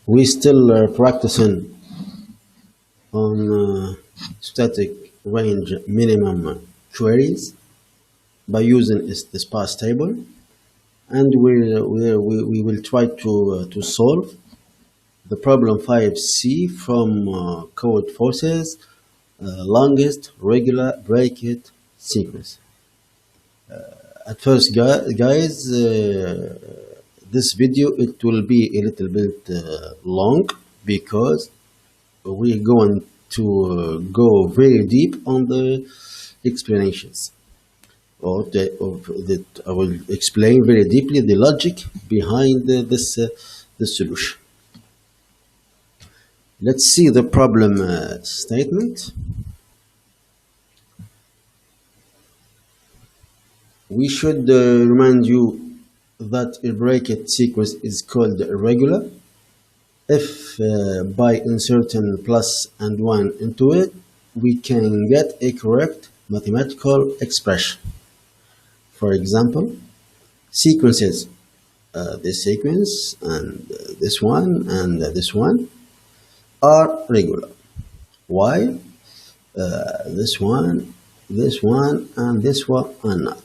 We still are practicing on static range minimum queries by using the sparse table, and we will try to solve the problem 5C from CODEFORCES longest regular bracket sequence. At first, guys, this video it will be a little bit long because we're going to go very deep on the explanations, or that I will explain very deeply the logic behind this solution. Let's see the problem statement. We should remind you that a bracket sequence is called irregular if by inserting plus and 1 into it, we can get a correct mathematical expression. For example, sequences, this sequence and this one and this one are regular, while this one, and this one are not.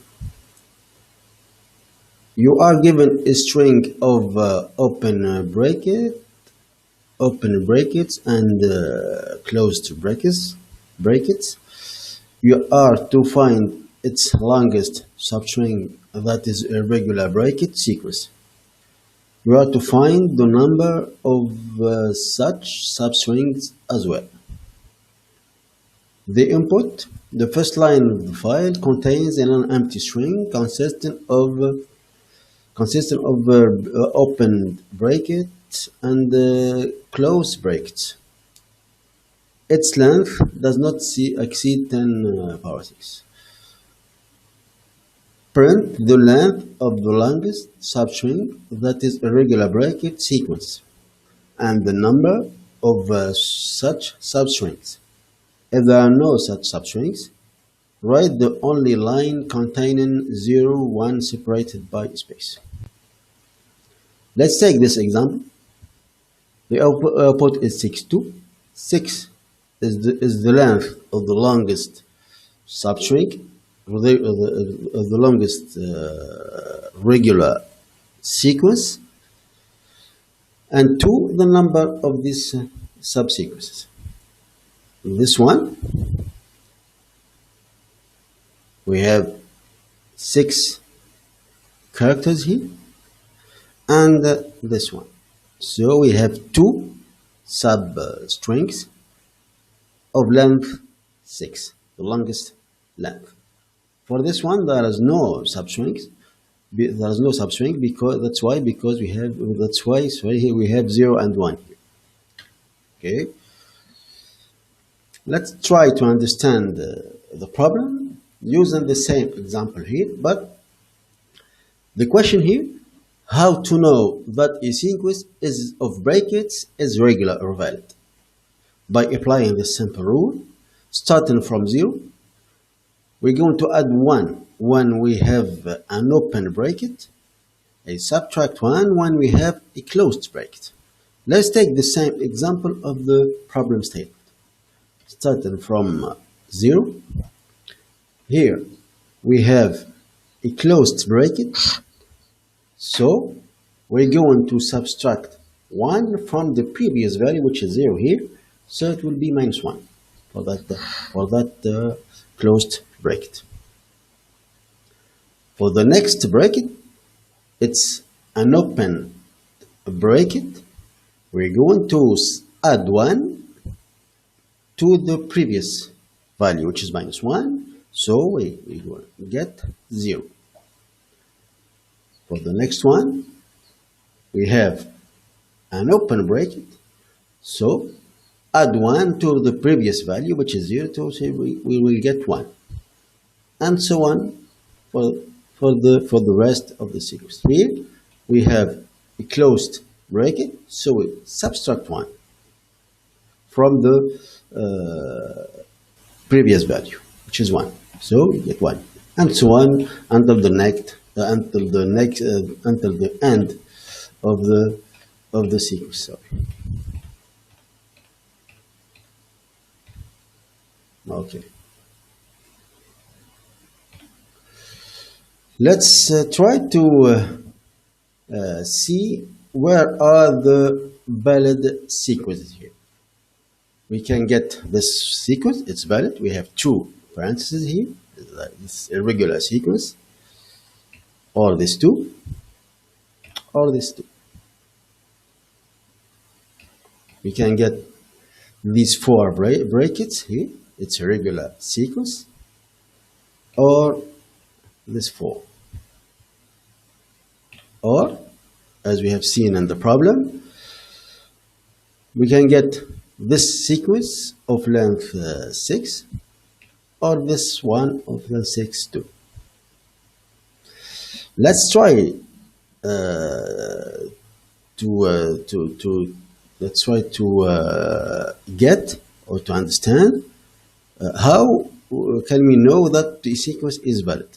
You are given a string of open brackets and closed brackets. You are to find its longest substring, that is a regular bracket sequence. You are to find the number of such substrings as well. The input, the first line of the file, contains an empty string consisting of open brackets and closed brackets. Its length does not exceed 10 power 6. Print the length of the longest substring, that is a regular bracket sequence, and the number of such substrings. If there are no such substrings, write the only line containing 0, 1 separated by space. Let's take this example. The output is 62. 6 is the length of the longest substring, the longest regular sequence, and 2 the number of these subsequences. This one, we have 6 characters here, and this one. So we have 2 substrings of length 6, the longest length. For this one, there is no substrings. There is no substring because here we have 0 and 1 here. Okay. Let's try to understand the problem using the same example here, but the question here, how to know that a sequence of brackets is regular or valid? By applying this simple rule, starting from 0, we're going to add 1 when we have an open bracket, subtract 1 when we have a closed bracket. Let's take the same example of the problem statement. Starting from 0, here we have a closed bracket, so we're going to subtract 1 from the previous value, which is 0 here, so it will be minus 1 for that closed bracket. For the next bracket, it's an open bracket. We're going to add 1 to the previous value, which is minus 1, so we will get 0. For the next one, we have an open bracket, so add 1 to the previous value, which is 0, so we will get 1, and so on for the rest of the sequence. Here we have a closed bracket, so we subtract 1 from the previous value, which is 1, so we get 1, and so on until the end of the of the sequence. Sorry. Okay. Let's try to see where are the valid sequences here. We can get this sequence, it's valid. We have two parentheses here, this irregular sequence, or this two, or this two. We can get these four brackets here, it's a regular sequence, or this four. Or, as we have seen in the problem, we can get this sequence of length 6 or this one of length 6 too. Let's try to get or to understand how can we know that the sequence is valid.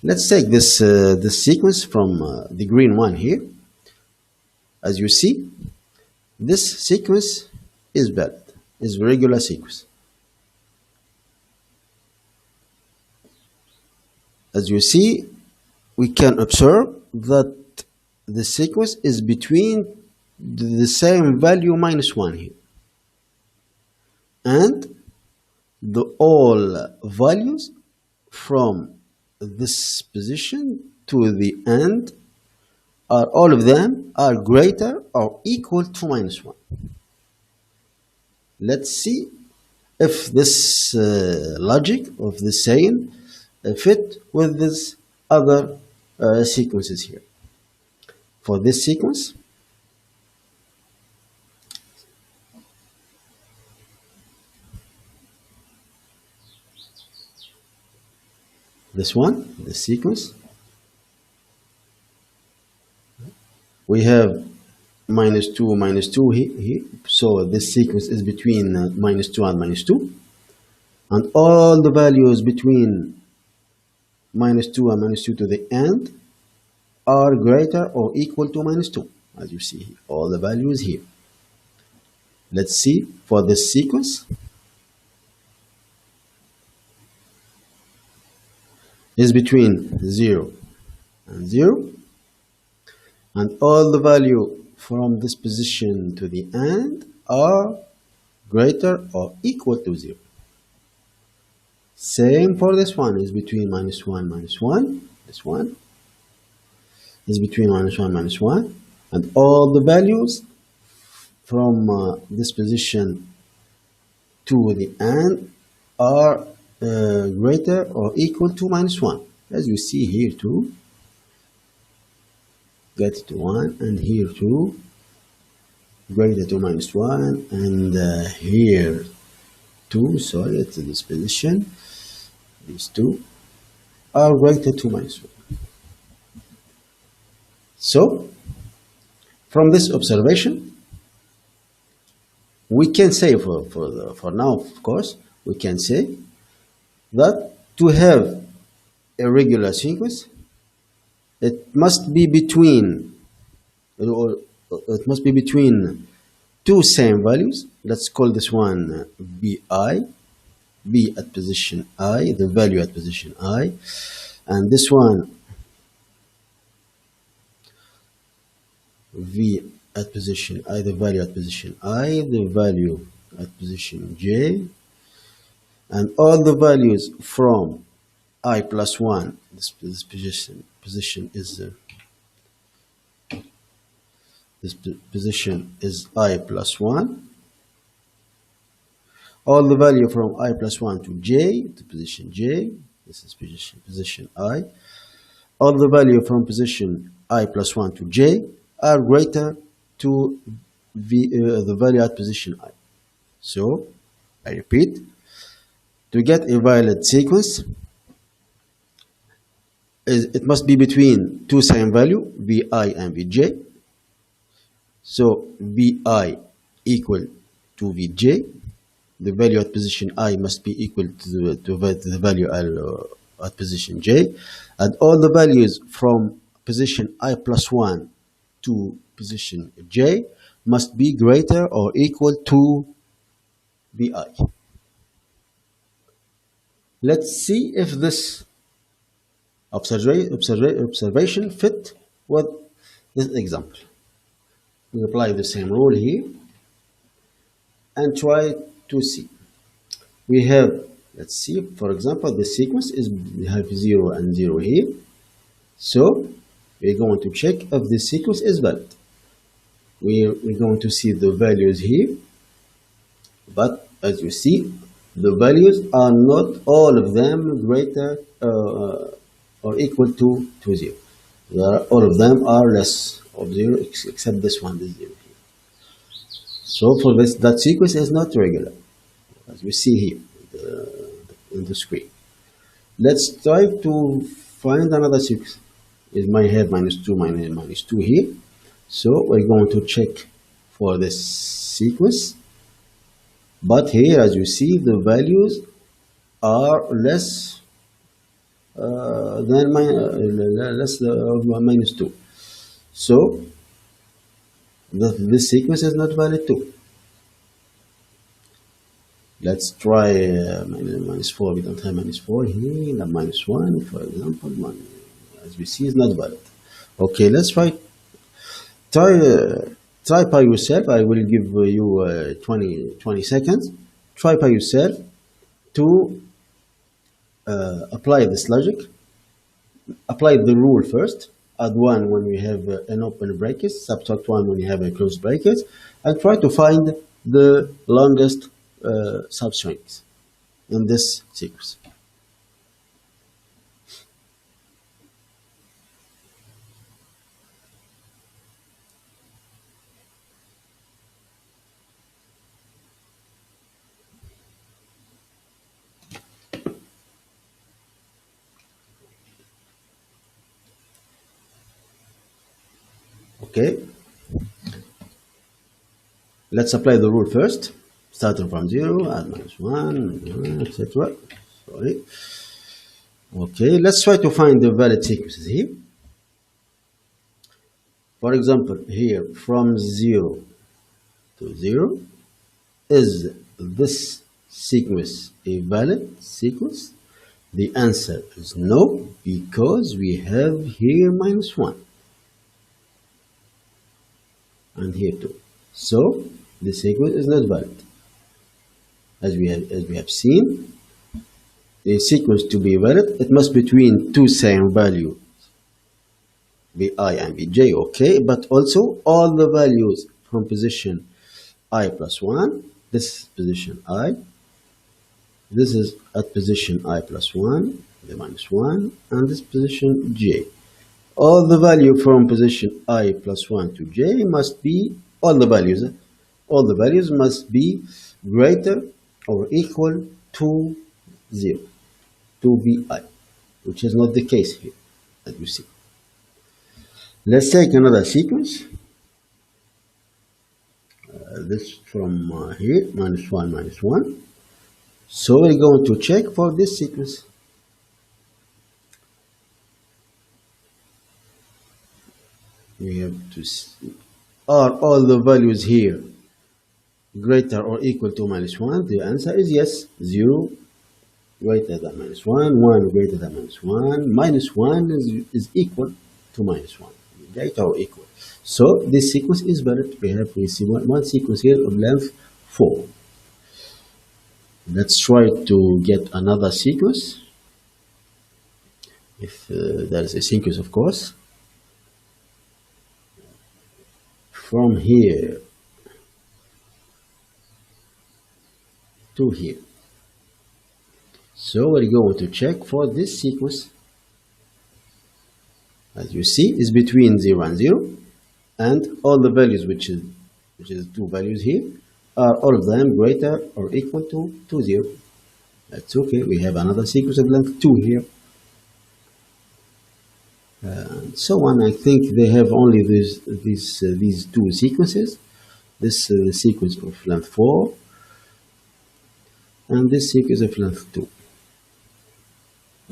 Let's take this sequence from the green one here. As you see, this sequence is valid, is a regular sequence. As you see, we can observe that the sequence is between the same value minus 1 here. And the all values from this position to the end are all of them are greater or equal to minus 1. Let's see if this logic of the saying fit with this other sequences here. For this sequence, this one, the sequence, we have minus 2 here. So this sequence is between minus 2 and minus 2. And all the values between minus 2 and minus 2 to the end are greater or equal to minus 2. As you see here, all the values here. Let's see for this sequence. Is between 0 and 0, and all the value from this position to the end are greater or equal to 0. Same for this one, is between minus 1, this one is between minus 1, and all the values from this position to the end are greater or equal to minus 1. As you see here too, get to 1, and here too, greater to minus 1, and here too, sorry, it's this position, these two are greater to minus 1. So, from this observation, we can say for now, of course, we can say that to have a regular sequence, it must be between two same values. Let's call this one bi, b at position I, the value at position I, and this one v at position I, the value at position I, the value at position j, and all the values from I plus 1, this position is this position is I plus 1. All the value from I plus 1 to j, to position j, this is position I. All the value from position I plus 1 to j are greater to the value at position I. So, I repeat, to get a valid sequence, it must be between two same value, vi and vj. So vi equal to vj. The value at position I must be equal to the value at position j, and all the values from position I plus 1 to position j must be greater or equal to bi. Let's see if this observation fit with this example. We apply the same rule here and try to see. We have, let's see, for example, the sequence is, we have 0 and 0 here. So we're going to check if this sequence is valid. We're going to see the values here, but as you see, the values are not all of them greater or equal to 0. All of them are less of 0 except this one, this 0 here. So for this, that sequence is not regular, as we see here in the screen. Let's try to find another sequence. It might have -2, -2 here. So we're going to check for this sequence. But here, as you see, the values are less than -2. So this sequence is not valid too. Let's try -4. We don't have -4 here. -1, for example, as we see, is not valid. Okay, let's try by yourself. I will give you 20 seconds. Try by yourself to apply this logic. Apply the rule first. Add 1 when we have an open bracket, subtract 1 when you have a closed bracket, and try to find the longest substrings in this sequence. Okay, let's apply the rule first, starting from 0, add -1, etc. Sorry. Okay, let's try to find the valid sequences here. For example, here from 0 to 0, is this sequence a valid sequence? The answer is no, because we have here -1. And here too. So the sequence is not valid. As we have seen, a sequence to be valid, it must be between two same values, bi and bj, okay, but also all the values from position I plus 1, this is position I, this is at position I plus 1, the -1, and this position j. All the value from position I plus 1 to j must be, all the values must be greater or equal to 0, to bi, which is not the case here, as you see. Let's take another sequence. This from here, -1, -1. So we're going to check for this sequence. We have to see, are all the values here greater or equal to -1? The answer is yes. 0 greater than -1, 1 greater than -1, -1 is equal to -1, greater or equal. So this sequence is valid. We see one sequence here of length 4. Let's try to get another sequence, if there is a sequence, of course. From here to here. So we're going to check for this sequence. As you see, is between 0 and 0, and all the values, which is two values here, are all of them greater or equal to 0. That's okay. We have another sequence of length 2 here. And so on. I think they have only these two sequences. This sequence of length 4 and this sequence of length 2.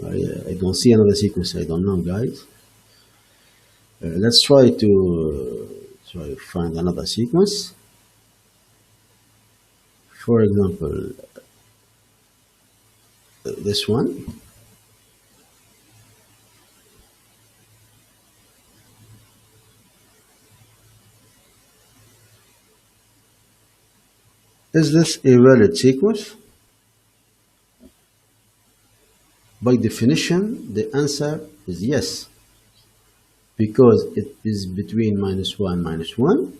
I don't see another sequence. I don't know, guys. Let's try to find another sequence. For example, this one. Is this a valid sequence? By definition, the answer is yes, because it is between -1, -1,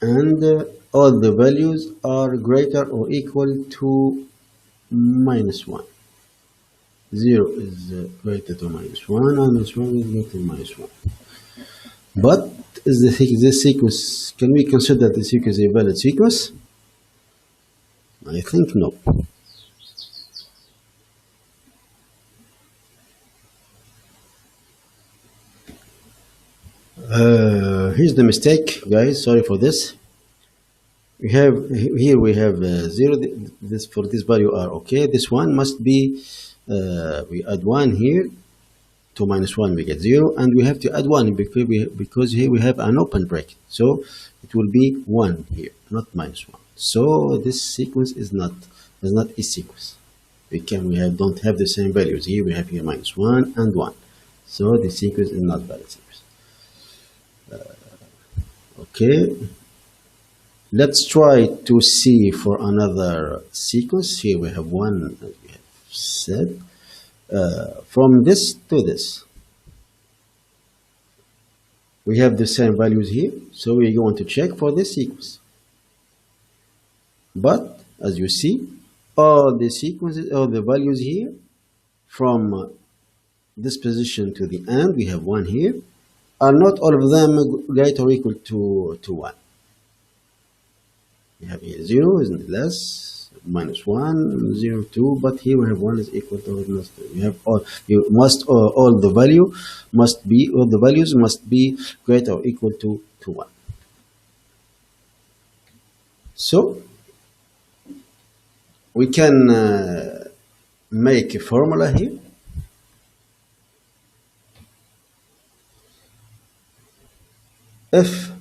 and all the values are greater or equal to -1. 0 is greater to -1, -1 is greater to -1. But is this sequence, can we consider the sequence a valid sequence? I think no. Here's the mistake, guys. Sorry for this. We have here we have 0. This for this value are okay. This one must be. We add 1 here. To -1 we get 0, and we have to add 1 because here we have an open bracket, so it will be 1 here, not -1. So this sequence is not a sequence. We don't have the same values. Here we have here -1 and 1, so the sequence is not valid sequence. Okay, let's try to see for another sequence. Here we have one, as we have said. From this to this, we have the same values here, so we're going to check for this sequence. But as you see, all the sequences, all the values here, from this position to the end, we have 1 here, are not all of them greater or equal to 1. We have here 0 is less. -1, 0, 2, but here we have 1 is equal to minus 2. We have all the values must be greater or equal to 1. So we can make a formula here. If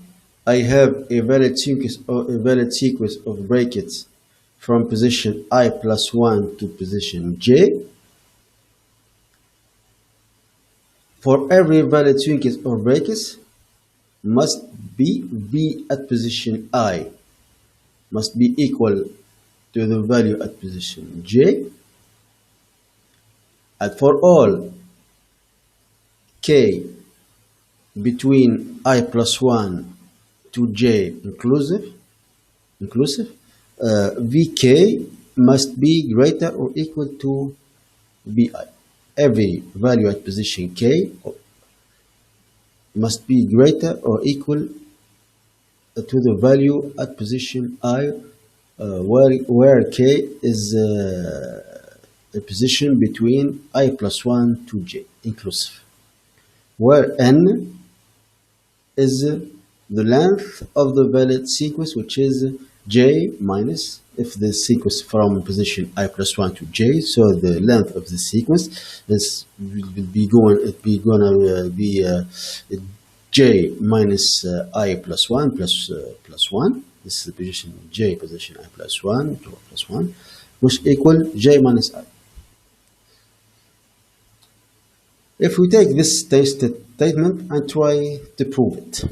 I have a valid sequence of brackets from position I plus 1 to position j, for every valid sequence of brackets must be v at position I must be equal to the value at position j, and for all k between I plus 1 to j inclusive, Vk must be greater or equal to Vi. Every value at position k must be greater or equal to the value at position I, where k is a position between I plus 1 to j inclusive, where n is the length of the valid sequence, which is j minus, if the sequence from position I plus 1 to j, so the length of the sequence will be j minus I plus 1 plus 1. This is the position j, position I plus 1 plus 1, which equal j minus I. If we take this statement and try to prove it.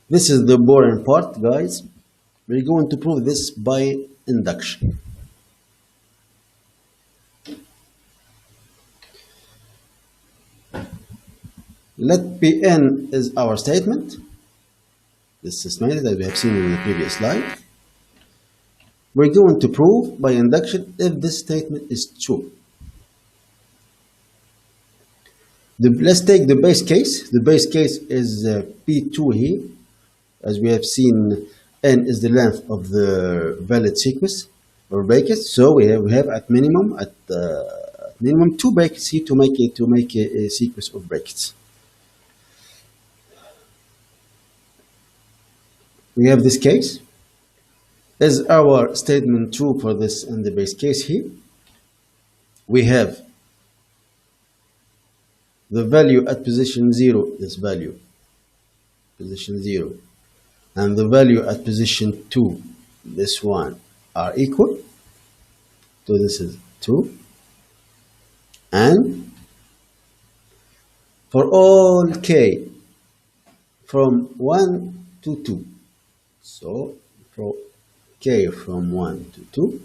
This is the boring part, guys. We're going to prove this by induction. Let Pn is our statement. This is statement that we have seen in the previous slide. We're going to prove by induction if this statement is true. Let's take the base case. The base case is P2 here. As we have seen, n is the length of the valid sequence or brackets. So we have at minimum 2 brackets here to make a sequence of brackets. We have this case. Is our statement true for this in the base case here? We have the value at position 0, this value, position 0, and the value at position 2, this one, are equal. So this is 2. And for all k from 1 to 2, so for k from 1 to 2,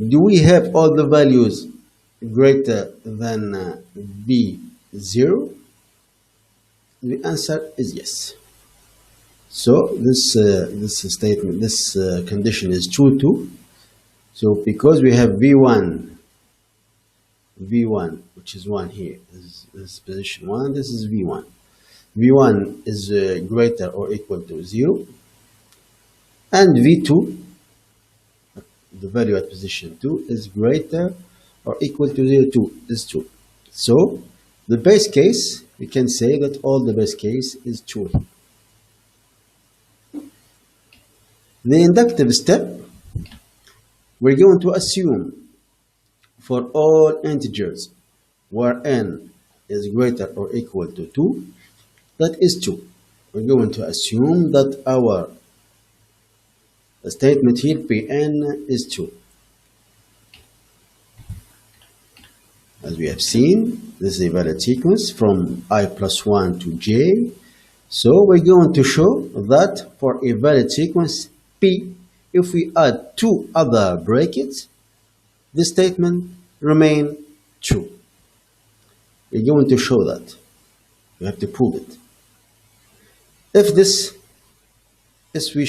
do we have all the values greater than v0? The answer is yes. So this statement, this condition is true too. So because we have v1, which is 1 here, this is position 1, this is v1. v1 is greater or equal to 0, and v2, the value at position 2, is greater or equal to 0 too, is true. So the base case, we can say that all the base case is true. The inductive step, we're going to assume for all integers where n is greater or equal to 2, that is true. We're going to assume that our statement here, Pn, is true. As we have seen, this is a valid sequence from I plus 1 to j. So we're going to show that for a valid sequence P, if we add 2 other brackets, this statement remains true. We're going to show that. We have to prove it. If we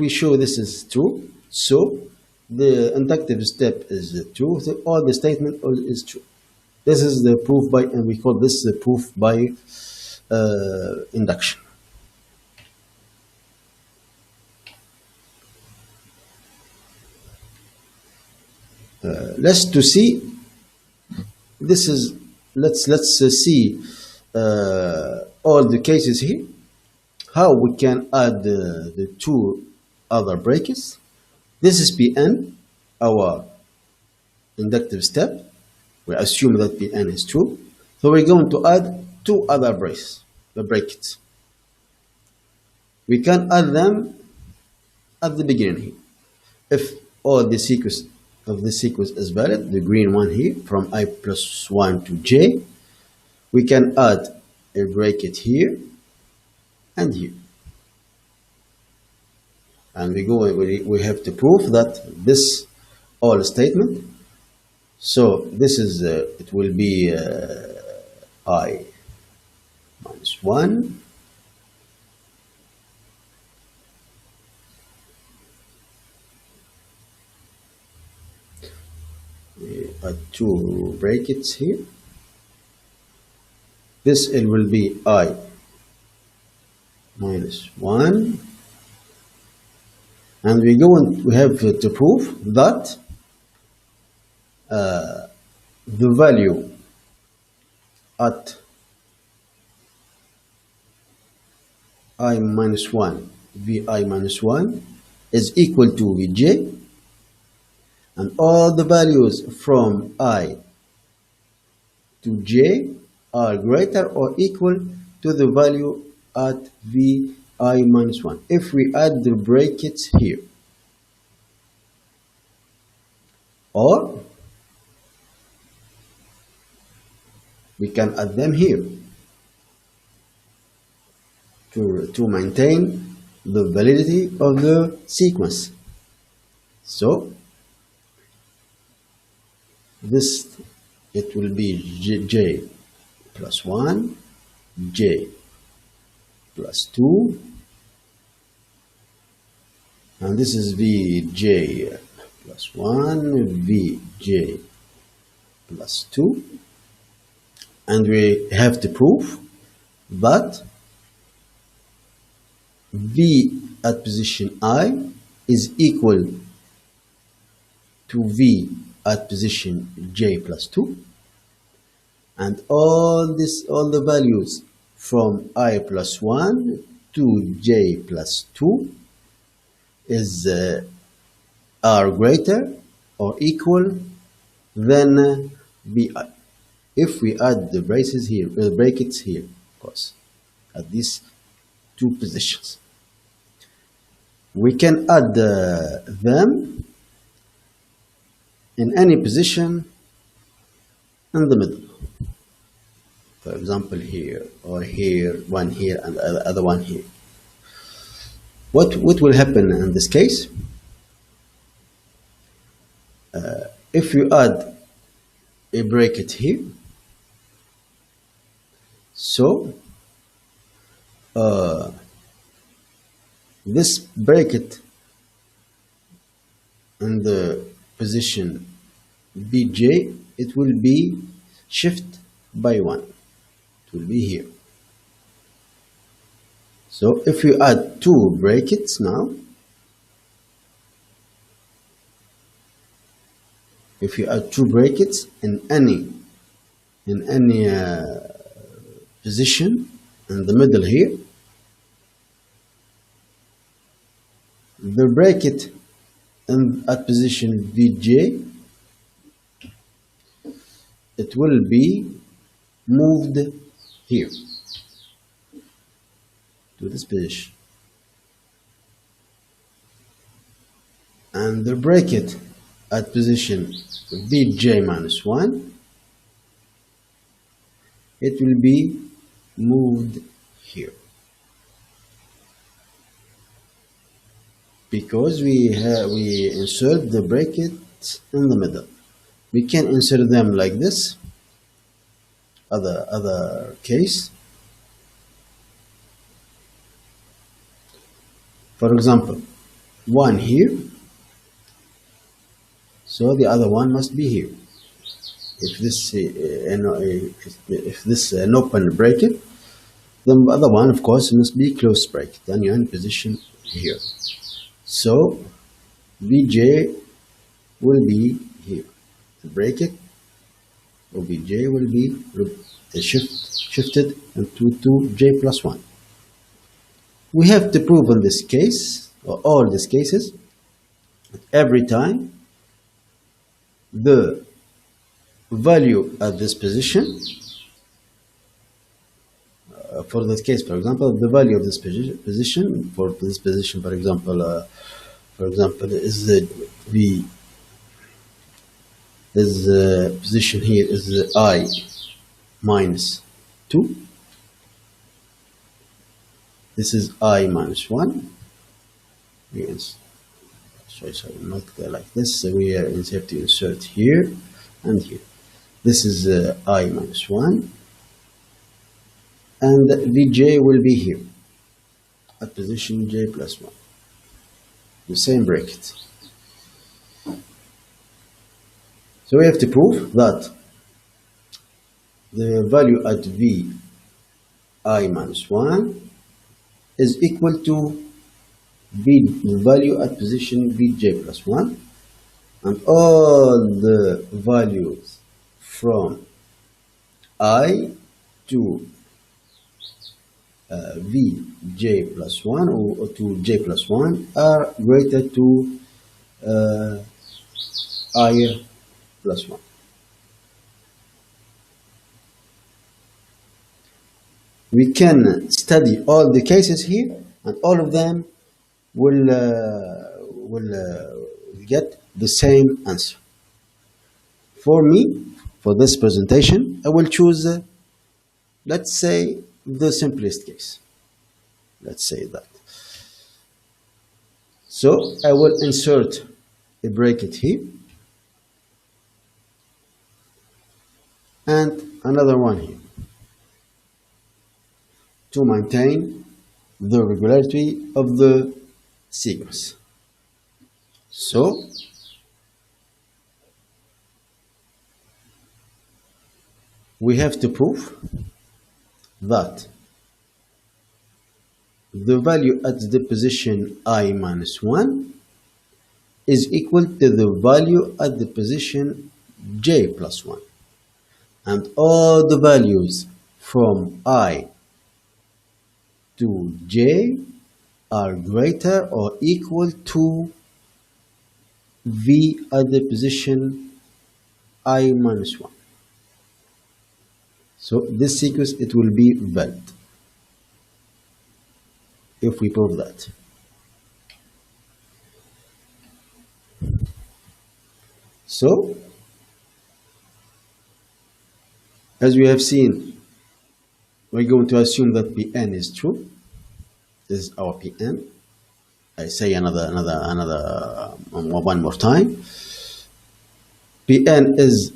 show this is true, so the inductive step is true, so all the statement is true. This is the proof by, and we call this the proof by induction. Let's see. This is let's see all the cases here. How we can add the 2 other brackets. This is Pn, our inductive step. We assume that Pn is true. So we're going to add 2 other brackets. We can add them at the beginning here. If all the sequence of this sequence is valid, the green one here, from I plus 1 to j, we can add a bracket here and here. And we have to prove that this all statement. So this is it will be I minus 1 add 2 brackets here. This it will be I minus 1, and we have to prove that the value at I minus 1, Vi minus 1, is equal to Vj, and all the values from I to j are greater or equal to the value at Vi minus 1. If we add the brackets here, or we can add them here to maintain the validity of the sequence. So this, it will be j plus 1, j plus 2, and this is Vj plus 1, Vj plus 2, and we have to prove that V at position I is equal to V at position j plus 2, and all the values from I plus 1 to j plus 2 is are greater or equal than bi. If we add the braces here, brackets here, of course, at these two positions, we can add them in any position in the middle. For example, here or here, one here and the other one here. What will happen in this case? If you add a bracket here, so this bracket in the position bj, it will be shift by 1. It will be here. So if you add two brackets now, if you add two brackets in any position in the middle here, the bracket at position Vj, it will be moved here to this position, and the bracket at position Vj minus 1, it will be moved here, because we insert the brackets in the middle. We can insert them like this. Other case, for example, one here, so the other one must be here. If this an open bracket, the other one, of course, must be closed bracket. Then you're in position here. So Vj will be here. The bracket of Vj will be shifted into j plus 1. We have to prove in this case, or all these cases, that every time the value at this position, for this case, for example, the value of this position, for example, is the position here is the I minus 2. This is I minus 1. Yes. Sorry, not like this. So we have to insert here and here. This is I minus 1. And Vj will be here at position j plus 1. The same bracket. So we have to prove that the value at V I minus 1 is equal to the value at position Vj plus 1, and all the values from I to Vj plus 1 or to j plus 1 are greater to I plus 1. We can study all the cases here, and all of them will get the same answer. For me, for this presentation, I will choose, let's say, the simplest case. Let's say that. So I will insert a bracket here and another one here to maintain the regularity of the sequence. So we have to prove that the value at the position I minus 1 is equal to the value at the position j plus 1, and all the values from I to j are greater or equal to v at the position I minus 1. So this sequence, it will be valid if we prove that. So, as we have seen, we're going to assume that Pn is true. This is our Pn. I say one more time. Pn is,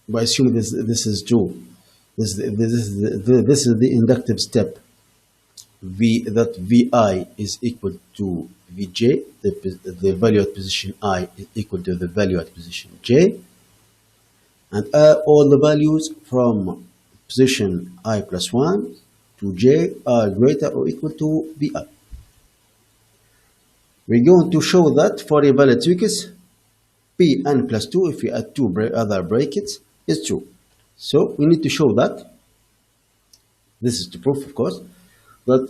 by assuming this is true, this is the inductive step. That Vi is equal to Vj, the value at position I is equal to the value at position j, and all the values from position I plus 1 to j are greater or equal to Vi. We're going to show that for a valid sequence, Pn plus 2, if we add two other brackets, is true. So we need to show that, this is the proof of course, that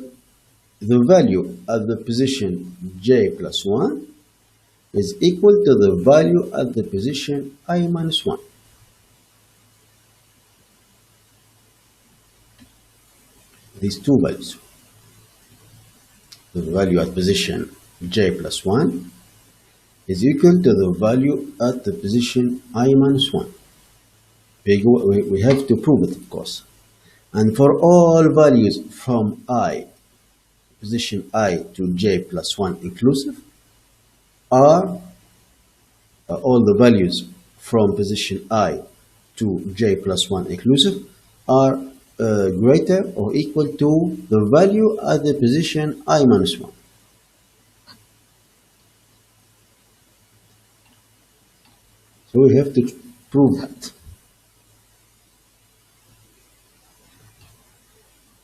the value at the position j plus 1 is equal to the value at the position I minus 1. These two values. The value at position j plus 1 is equal to the value at the position I minus 1. We have to prove it, of course. And for all values from position I to j plus 1 inclusive, are all the values from position I to j plus 1 inclusive are greater or equal to the value at the position I minus 1. So we have to prove that.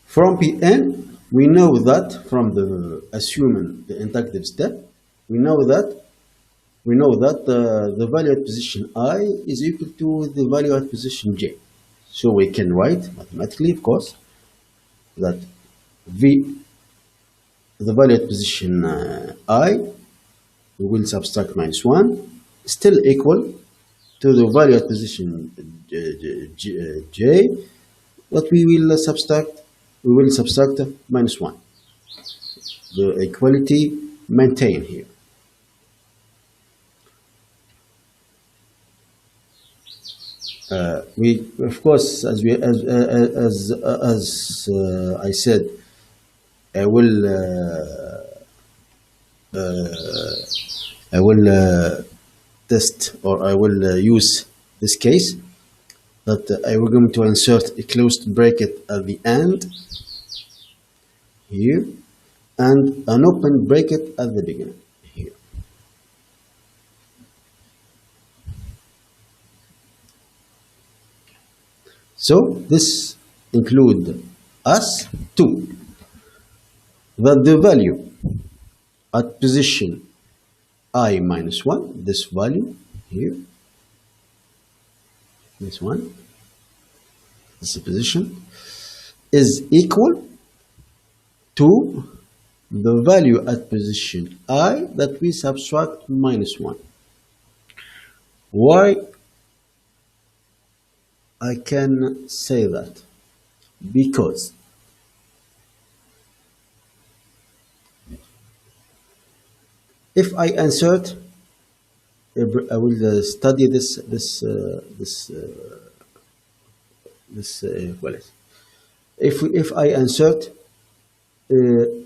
From Pn, we know that from the assuming the inductive step, we know that the value at position I is equal to the value at position j. So we can write mathematically, of course, that the value at position I, we will subtract minus 1, still equal to the value at position j, what we will subtract minus 1. The equality maintained here. We, of course, as I said, I will test, or I will use this case that I will going to insert a closed bracket at the end here and an open bracket at the beginning here. So this includes us to that the value at position I minus 1, this value here, this one, this position, is equal to the value at position I that we subtract minus 1. Why I can say that? Because if I insert, I will study this equality. If I insert a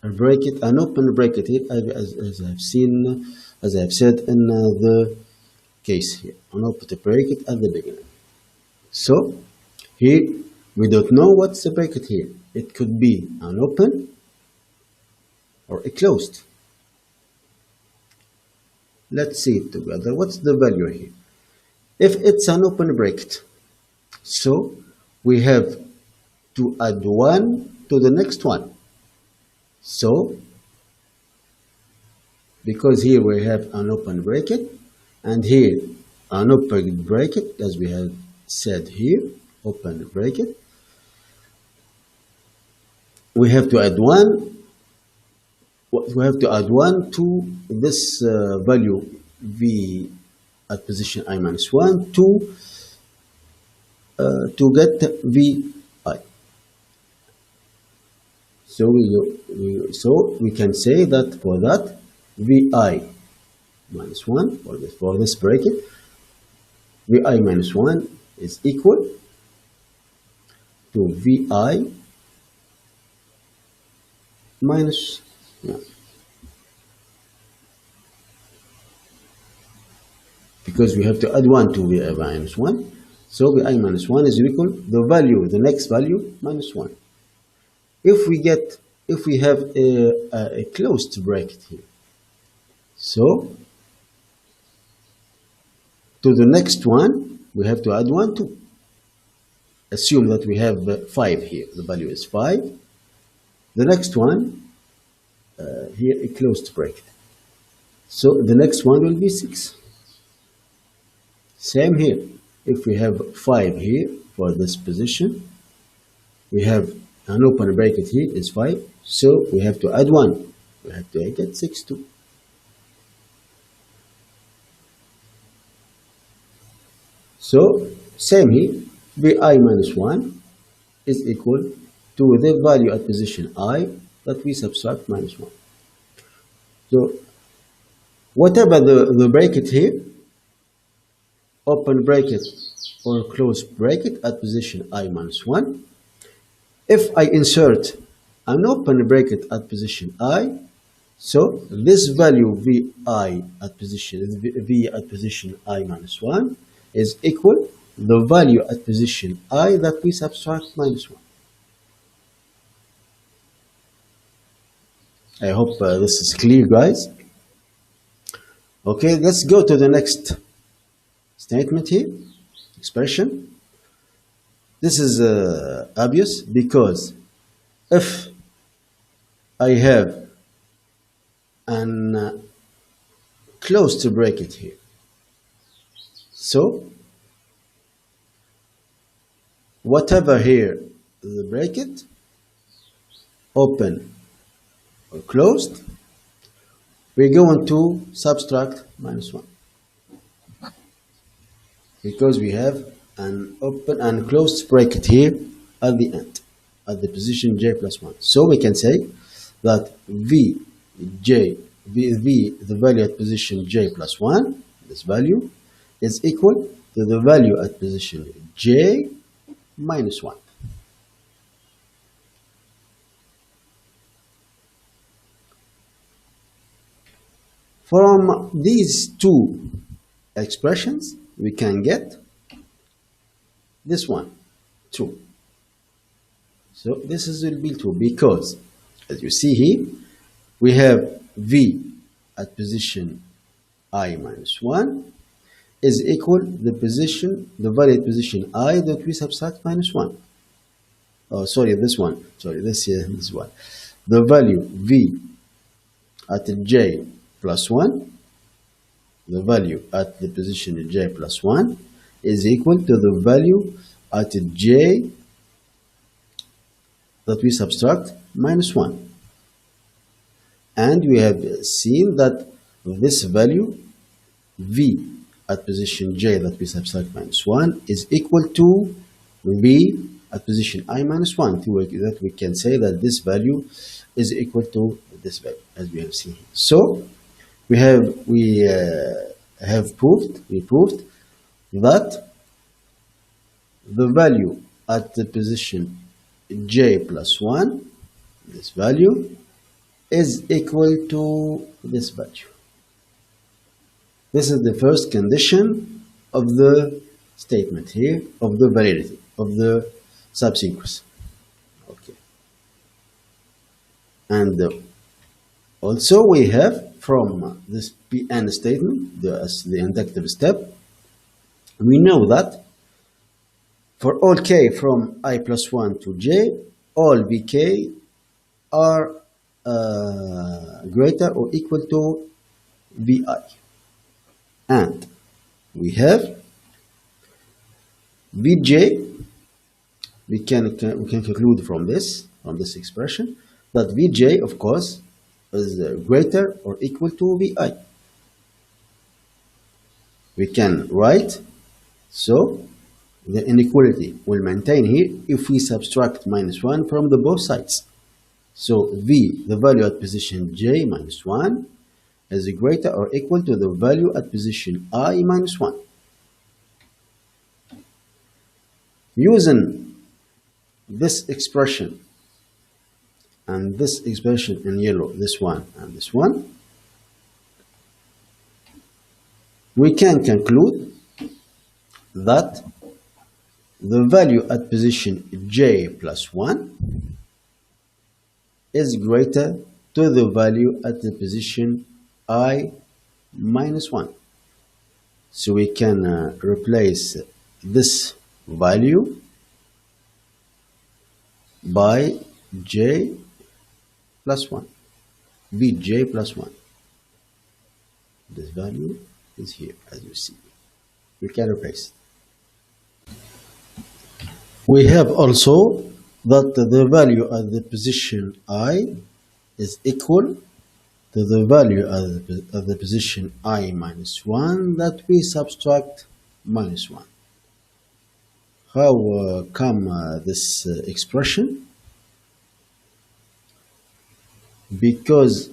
bracket, an open bracket here, as I've seen, as I've said in the case here, an open bracket at the beginning. So here we don't know what's the bracket here. It could be an open or a closed. Let's see it together. What's the value here? If it's an open bracket, so we have to add 1 to the next one. So, because here we have an open bracket, and here an open bracket, as we have said here, open bracket, we have to add 1 we have to add 1 to this value v at position I minus 1 to get vi. So we can say that for that vi minus 1 for this bracket, vi minus 1 is equal to vi minus 1. Because we have to add 1 to vi minus 1. So vi minus 1 is equal the value, the next value, minus 1. If we have a closed bracket here, so to the next one we have to add 1 too. Assume that we have 5 here, the value is 5. The next one here a closed bracket, so the next one will be 6. Same here, if we have 5 here for this position, we have an open bracket here is 5, so we have to add 1. We have to get 6 too. So same here, vi minus 1 is equal to the value at position I that we subtract minus 1. So whatever the bracket here, open bracket or closed bracket at position I minus 1, if I insert an open bracket at position I, so this value vi at position I minus 1 is equal the value at position I that we subtract minus 1. I hope this is clear, guys. Okay, let's go to the next statement here, expression. This is obvious because if I have an closed bracket here, so whatever here the bracket, open or closed, we're going to subtract minus 1 because we have an open and closed bracket here at the end, at the position j plus 1. So we can say that the value at position j plus 1, this value, is equal to the value at position j minus 1. From these two expressions, we can get this one, 2. So this will be 2 because, as you see here, we have v at position I minus 1 is equal the value at position I that we subtract minus 1. Oh, sorry, this one. Sorry, this one. The value v at j plus 1, the value at the position j plus 1 is equal to the value at j that we subtract minus 1. And we have seen that this value v at position j that we subtract minus 1 is equal to v at position I minus 1, that we can say that this value is equal to this value, as we have seen. So we proved that the value at the position j plus 1, this value, is equal to this value. This is the first condition of the statement here, of the validity, of the subsequence. Okay. And also we have from this Pn statement, the inductive step, we know that for all k from I plus 1 to j, all vk are greater or equal to vi. And we have vj, we can conclude from this expression that vj, of course, is greater or equal to vi. We can write, so the inequality will maintain here if we subtract -1 from the both sides. So v, the value at position j minus 1, is greater or equal to the value at position I minus 1. Using this expression and this expression in yellow, this one and this one, we can conclude that the value at position j plus 1 is greater to the value at the position I minus 1. So we can replace this value by j plus 1, vj plus 1. This value is here, as you see. We can replace it. We have also that the value at the position I is equal to the value at the position I minus 1 that we subtract minus 1. How come this expression? Because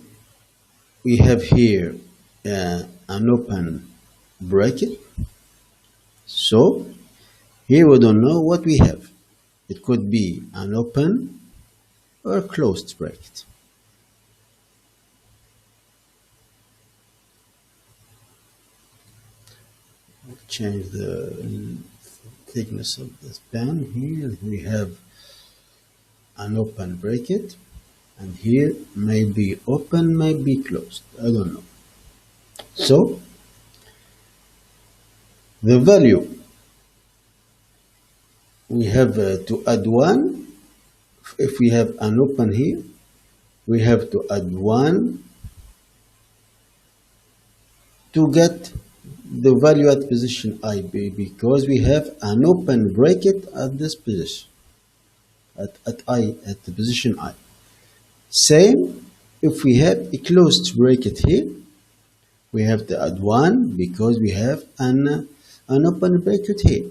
we have here an open bracket, so here we don't know what we have. It could be an open or closed bracket. I'll change the thickness of this pen. Here we have an open bracket, and here may be open, may be closed. I don't know. So the value we have to add 1. If we have an open here, we have to add 1 to get the value at position I, because we have an open bracket at this position, at the position I. Same if we have a closed bracket here, we have to add 1 because we have an open bracket here.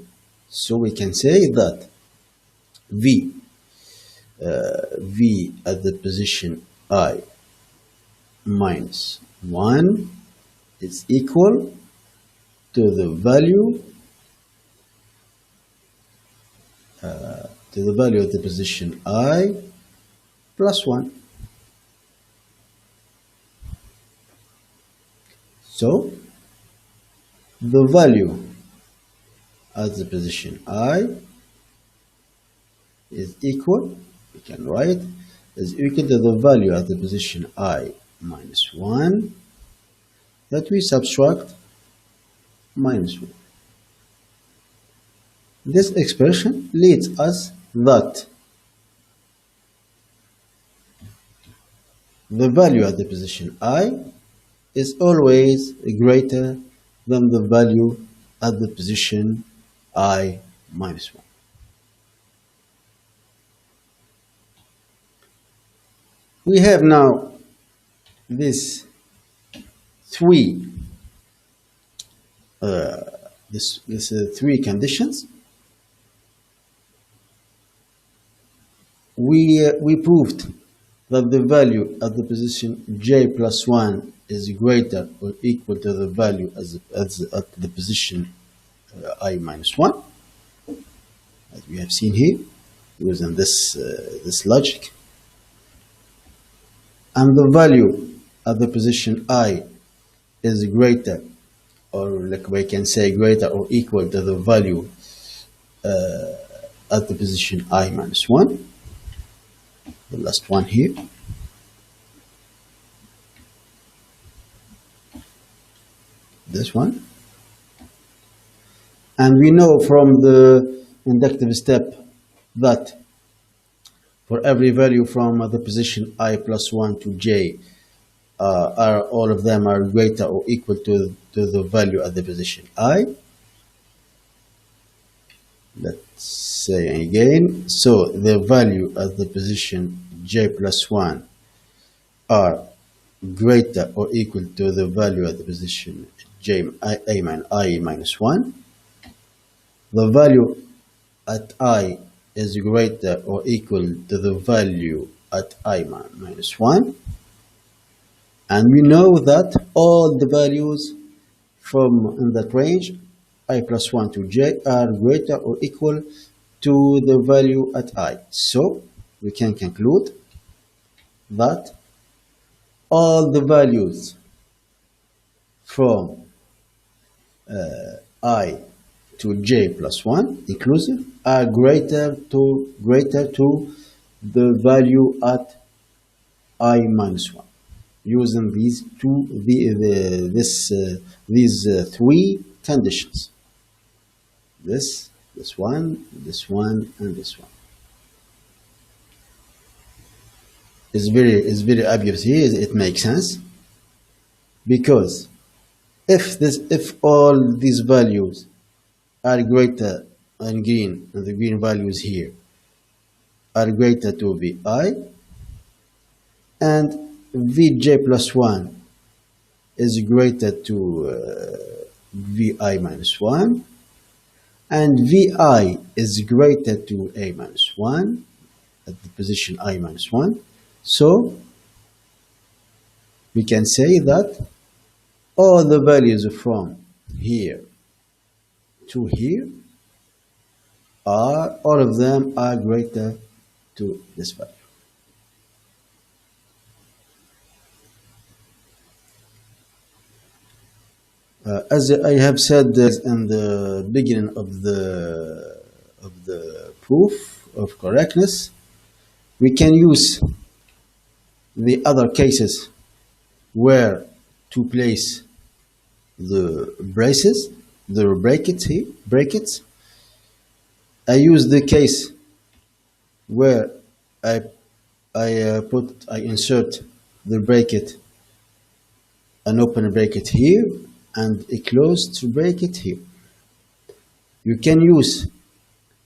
So we can say that v at the position I minus 1 is equal to the value at the position I plus 1. So the value at the position I is equal, we can write, is equal to the value at the position I minus 1 that we subtract minus 1. This expression leads us that the value at the position I is always greater than the value at the position I minus 1. We have now these three conditions. We proved that the value at the position j plus 1 is greater or equal to the value at the position I minus 1, as we have seen here using this logic. And the value at the position I is greater, or like we can say greater or equal to the value at the position I minus 1, the last one here. This one. And we know from the inductive step that for every value from the position I plus 1 to j, all of them are greater or equal to the value at the position I. Let's say again, so the value at the position j plus 1 are greater or equal to the value at the position I minus 1. The value at I is greater or equal to the value at I minus 1. And we know that all the values from in that range, I plus 1 to j, are greater or equal to the value at I. So we can conclude that all the values from I to j plus 1 inclusive are greater to the value at I minus 1, using these three conditions: this one, and this one. It's very obvious here. It makes sense, because if all these values are greater in green, and the green values here are greater to vi, and vj plus 1 is greater to vi minus 1, and vi is greater to a minus 1 at the position I minus 1, so we can say that all the values from here to here all of them are greater to this value. As I have said in the beginning of the proof of correctness, we can use the other cases where to place the braces, the brackets. I use the case where I insert the bracket, an open bracket here, and a closed bracket here. You can use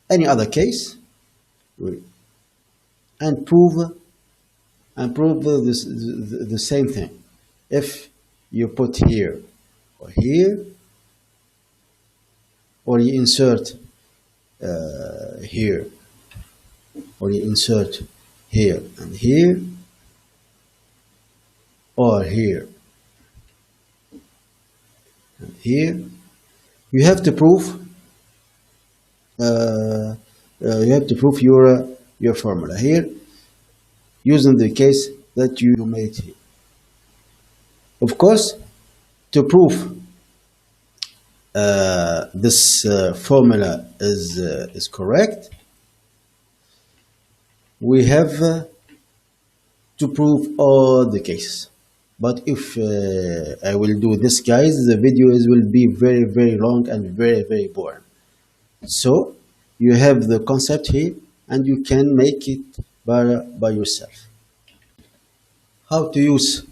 any other case and prove the same thing. If you put here or here, or you insert here, or you insert here and here, or here and here, you have to prove your formula here using the case that you made here. Of course, to prove this formula is correct, we have to prove all the cases. But if I will do this, guys, the videos will be very long and very boring. So you have the concept here, and you can make it by yourself. How to use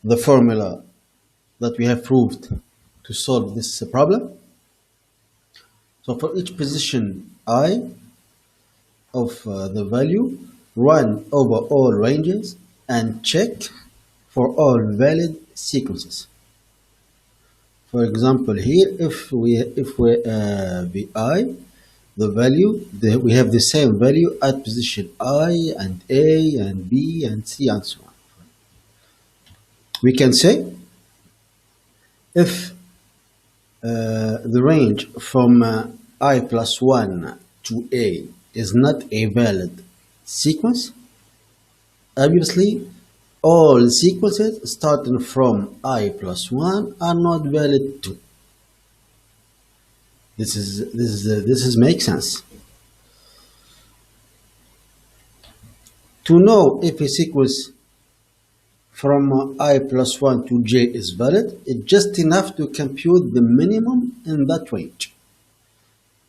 the formula that we have proved to solve this problem? So for each position I of the value, run over all ranges and check for all valid sequences. For example, here, if we vi, the value, we have the same value at position I and A and B and C and so on. We can say if the range from I plus 1 to A is not a valid sequence, obviously all sequences starting from I plus 1 are not valid too. This makes sense. To know if a sequence from I plus 1 to j is valid, it's just enough to compute the minimum in that range.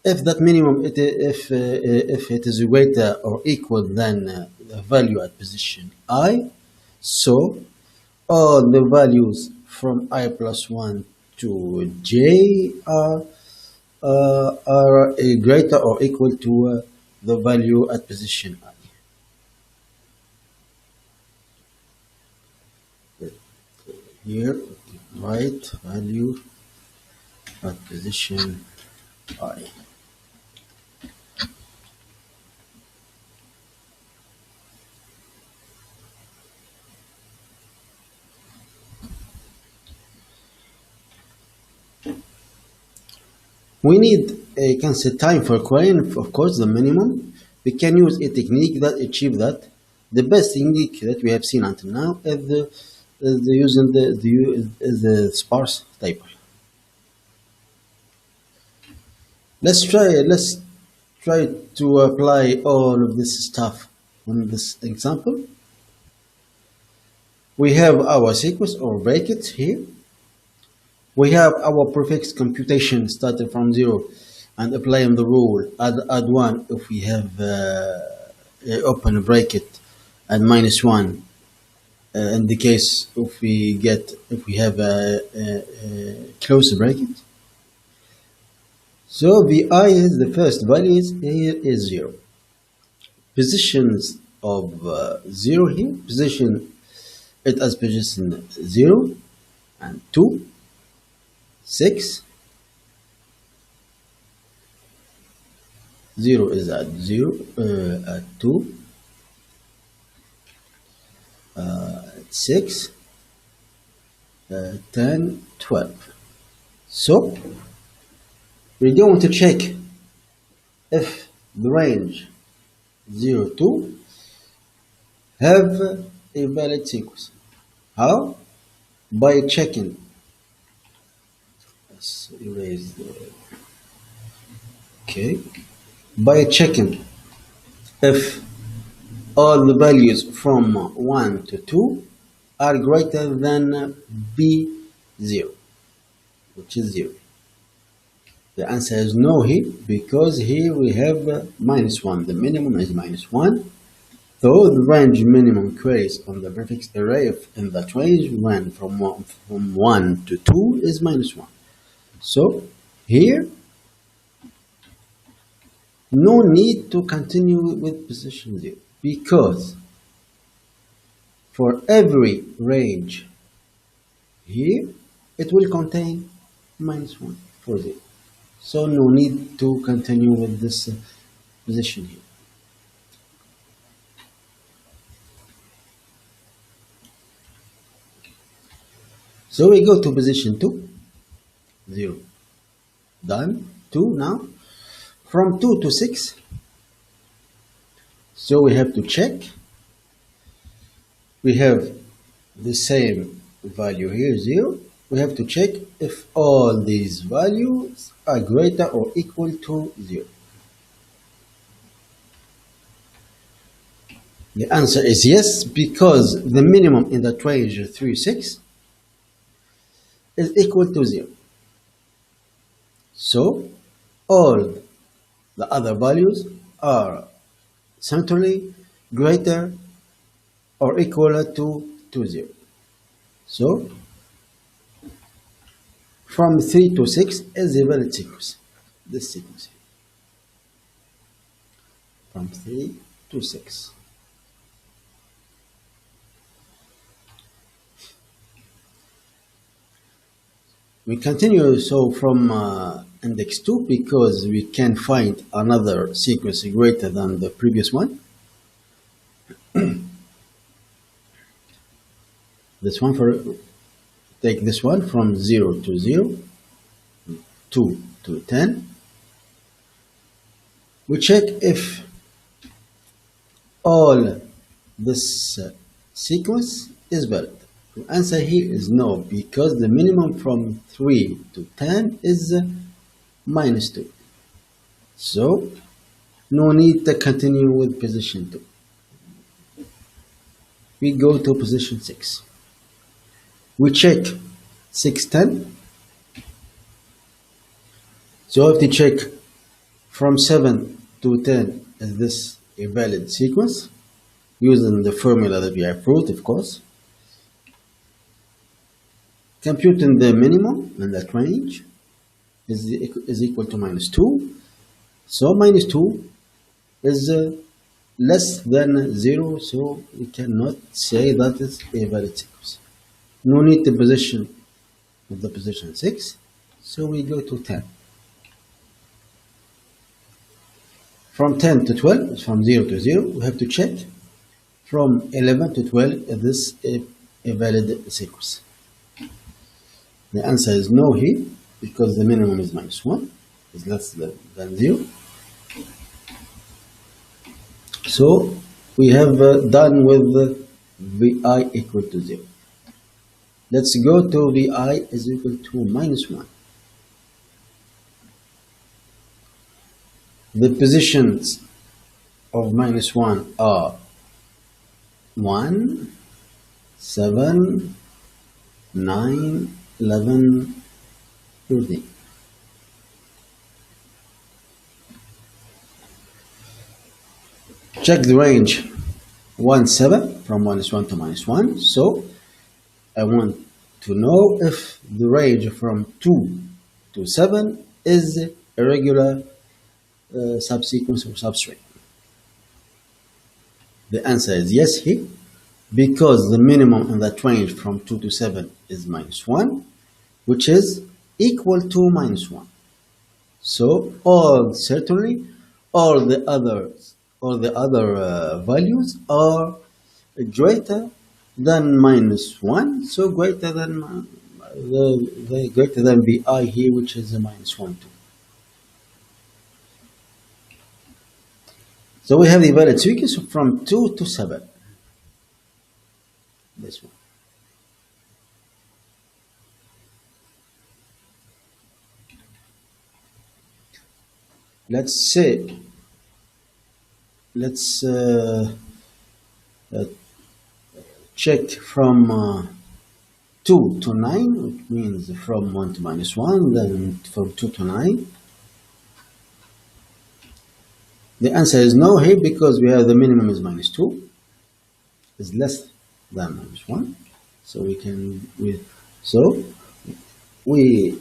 If that minimum, if it is greater or equal than the value at position I, so all the values from I plus 1 to j are greater or equal to the value at position I. here, right value at position I. We need a constant time for querying, of course, the minimum. We can use a technique that achieves that. The best technique that we have seen until now is using the sparse table. Let's try to apply all of this stuff on this example. We have our sequence or brackets here. We have our prefix computation starting from 0 and applying the rule add 1 if we have open bracket and -1 in the case if we have a close bracket. So the I is the first values here is 0. Positions of 0 here, position it as position 0 and 2, 6, 0 is at 0, at 2, 6, 10, 12. So we're going to check if the range 0, 2 have a valid sequence. How? By checking. Let's erase the. Okay. By checking if all the values from 1 to 2 are greater than B0, which is 0. The answer is no here, because here we have -1. The minimum is -1. So the range minimum queries on the prefix array in that range when from 1 to 2 is -1. So here, no need to continue with position 0, because for every range here, it will contain -1 for 0. So no need to continue with this position here. So we go to position 2, 0. Done. 2 now. From 2 to 6. So we have to check. We have the same value here, 0. We have to check if all these values are greater or equal to 0. The answer is yes, because the minimum in that range 3, 6 is equal to 0. So all the other values are centrally greater or equal to 0. So from 3 to 6 is a valid sequence. This sequence here. From 3 to 6. We continue so from index 2, because we can find another sequence greater than the previous one. This one take this one from 0 to 0, 2 to 10. We check if all this sequence is valid. The answer here is no, because the minimum from 3 to 10 is -2. So no need to continue with position 2. We go to position 6. We check 6, 10. So if we check from 7 to 10, is this a valid sequence? Using the formula that we have proved, of course. Computing the minimum in that range is equal to -2. So -2 is less than 0, so we cannot say that it's a valid sequence. No need the position of the position 6, so we go to 10. From 10 to 12, from 0 to 0, we have to check. From 11 to 12, is this a valid sequence? The answer is no here, because the minimum is -1, is less than 0. So we have done with Vi equal to 0. Let's go to Vi is equal to -1. The positions of -1 are 1, 7, 9, 11, 13. Check the range 1, 7 from -1 to -1. So I want to know if the range from 2 to 7 is a regular subsequence or substring. The answer is yes here, because the minimum in that range from 2 to 7 is -1, which is equal to -1. So certainly all the other values are greater than -1, so greater than Vi here, which is a -1 too. So we have the valid sequence from 2 to 7. This one. Let's say, let's check from 2 to 9, which means from 1 to -1, then from 2 to 9. The answer is no here, because we have the minimum is -2, is less than -1. So we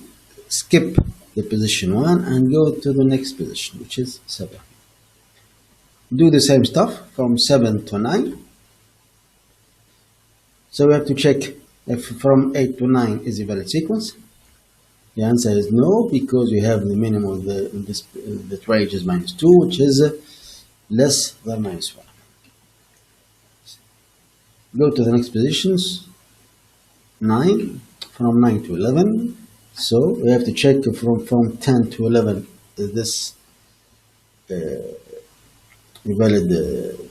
skip the position 1 and go to the next position, which is 7. Do the same stuff from 7 to 9. So we have to check if from 8 to 9 is a valid sequence. The answer is no, because we have the minimum of the range is -2, which is less than -1. Go to the next positions, 9, from 9 to 11. So we have to check from 10 to 11, is this a valid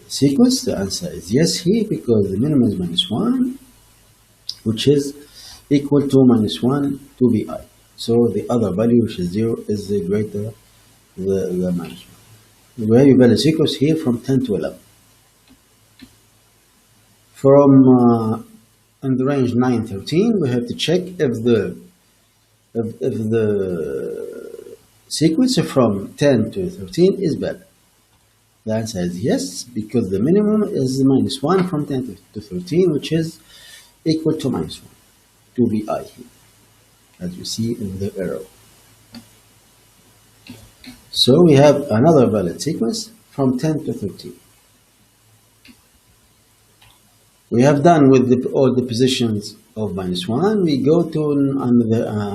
sequence? The answer is yes here, because the minimum is -1, which is equal to -1 to Vi. So the other value, which is 0, is greater than -1. We have a valid sequence here from 10 to 11. From in the range 9, 13, we have to check if the sequence from 10 to 13 is valid. The answer is yes, because the minimum is -1 from 10 to 13, which is equal to -1 to Vi here, as you see in the arrow. So we have another valid sequence from 10 to 13. We have done with all the positions of -1. We go to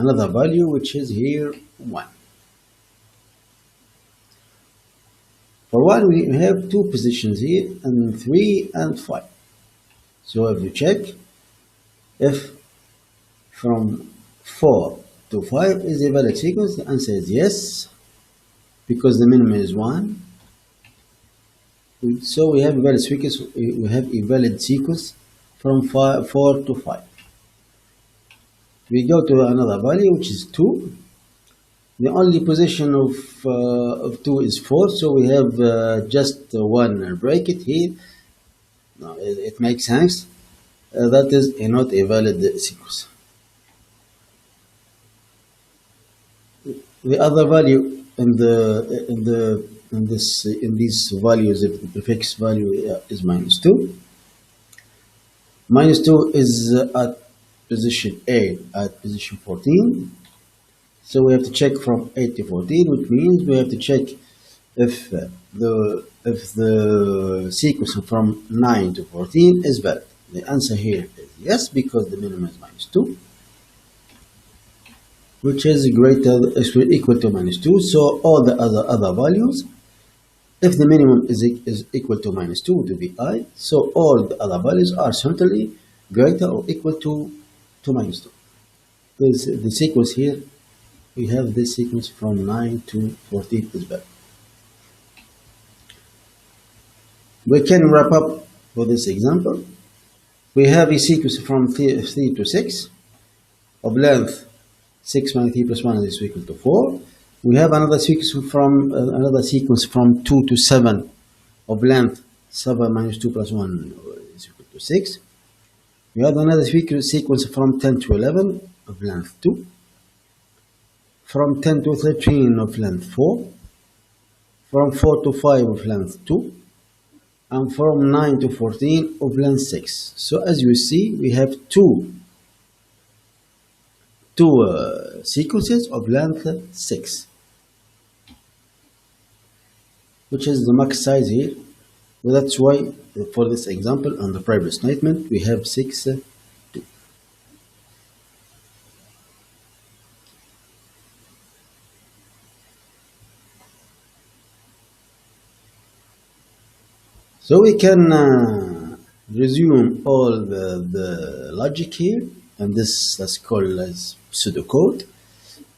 another value, which is here 1. For 1, we have 2 positions here, and 3 and 5. So if you check if from 4 to 5 is a valid sequence, the answer is yes, because the minimum is 1. So we have a valid sequence. We have a valid sequence from 4 to 5. We go to another value, which is 2. The only position of 2 is 4, so we have just one bracket here. No, it makes sense. That is not a valid sequence. The other value in these values, if the prefix value is -2. -2 is at position A at position 14. So we have to check from 8 to 14, which means we have to check if the sequence from 9 to 14 is valid. The answer here is yes, because the minimum is -2, which is equal to -2. So all the other values, if the minimum is equal to -2 to vi, so all the other values are certainly greater or equal to -2. Because the sequence here, we have this sequence from 9 to 14 is better. We can wrap up for this example. We have a sequence from 3 to 6 of length 6 minus 3 plus 1 is equal to 4. We have another sequence from 2 to 7 of length 7 minus 2 plus 1 is equal to 6. We have another sequence from 10 to 11 of length 2. From 10 to 13 of length 4. From 4 to 5 of length 2. And from 9 to 14 of length 6. So as you see, we have two sequences of length 6, which is the max size here. Well, that's why for this example on the previous statement we have 6 2. So we can resume all the logic here, and this let's call as pseudocode.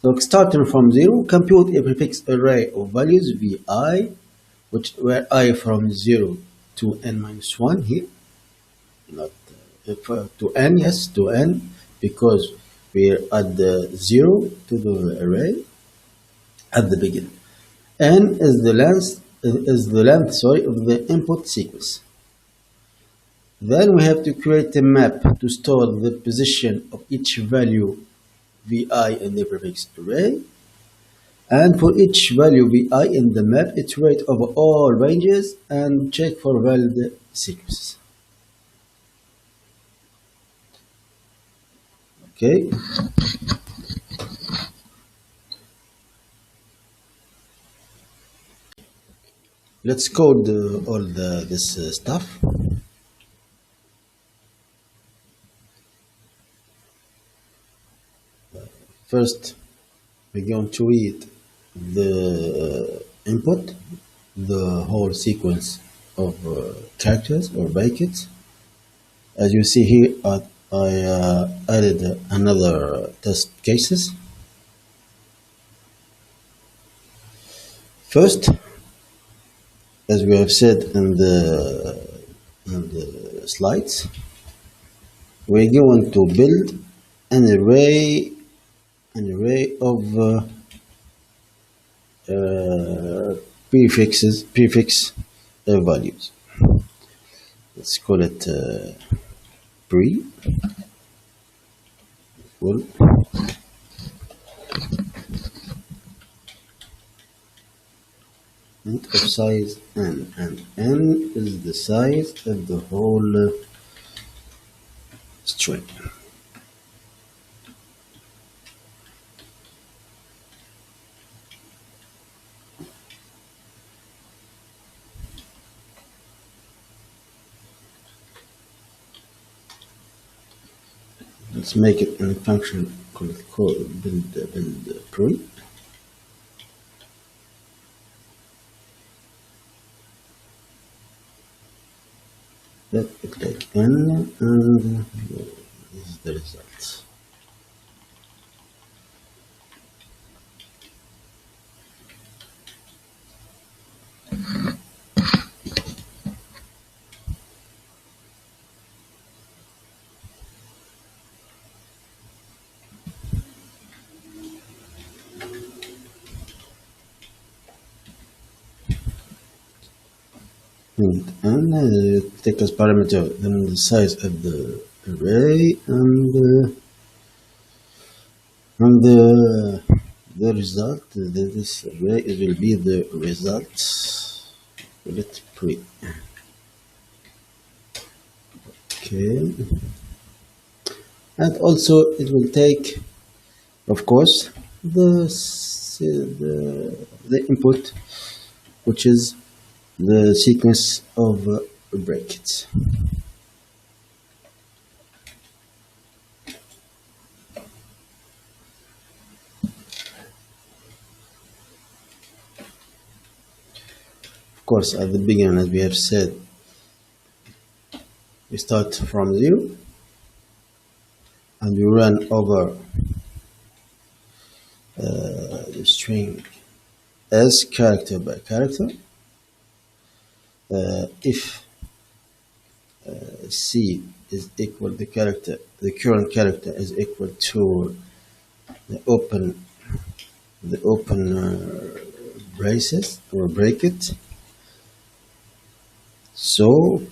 So starting from 0, compute a prefix array of values vi, where I from 0 to n minus 1 here, not to n, yes, to n, because we add the 0 to the array at the beginning. N is the length of the input sequence. Then we have to create a map to store the position of each value vi in the prefix array, and for each value vi in the map, iterate over all ranges and check for valid sequences. Okay. Let's code all this stuff. First, we're going to read the input, the whole sequence of characters or brackets. As you see here, I added another test cases. First, as we have said in the slides, we're going to build an array of prefix values. Let's call it pre full and of size n, and n is the size of the whole string. Let's make it in a function called build pre. Let it take n, and this is the result. And take as parameter then the size of the array and the result. This array will be the result. Let pre. Okay, and also it will take, of course, the input, which is the sequence of brackets. course, at the beginning, as we have said, we start from 0 and we run over the string as character by character. If C is equal the current character is equal to the open braces or bracket, so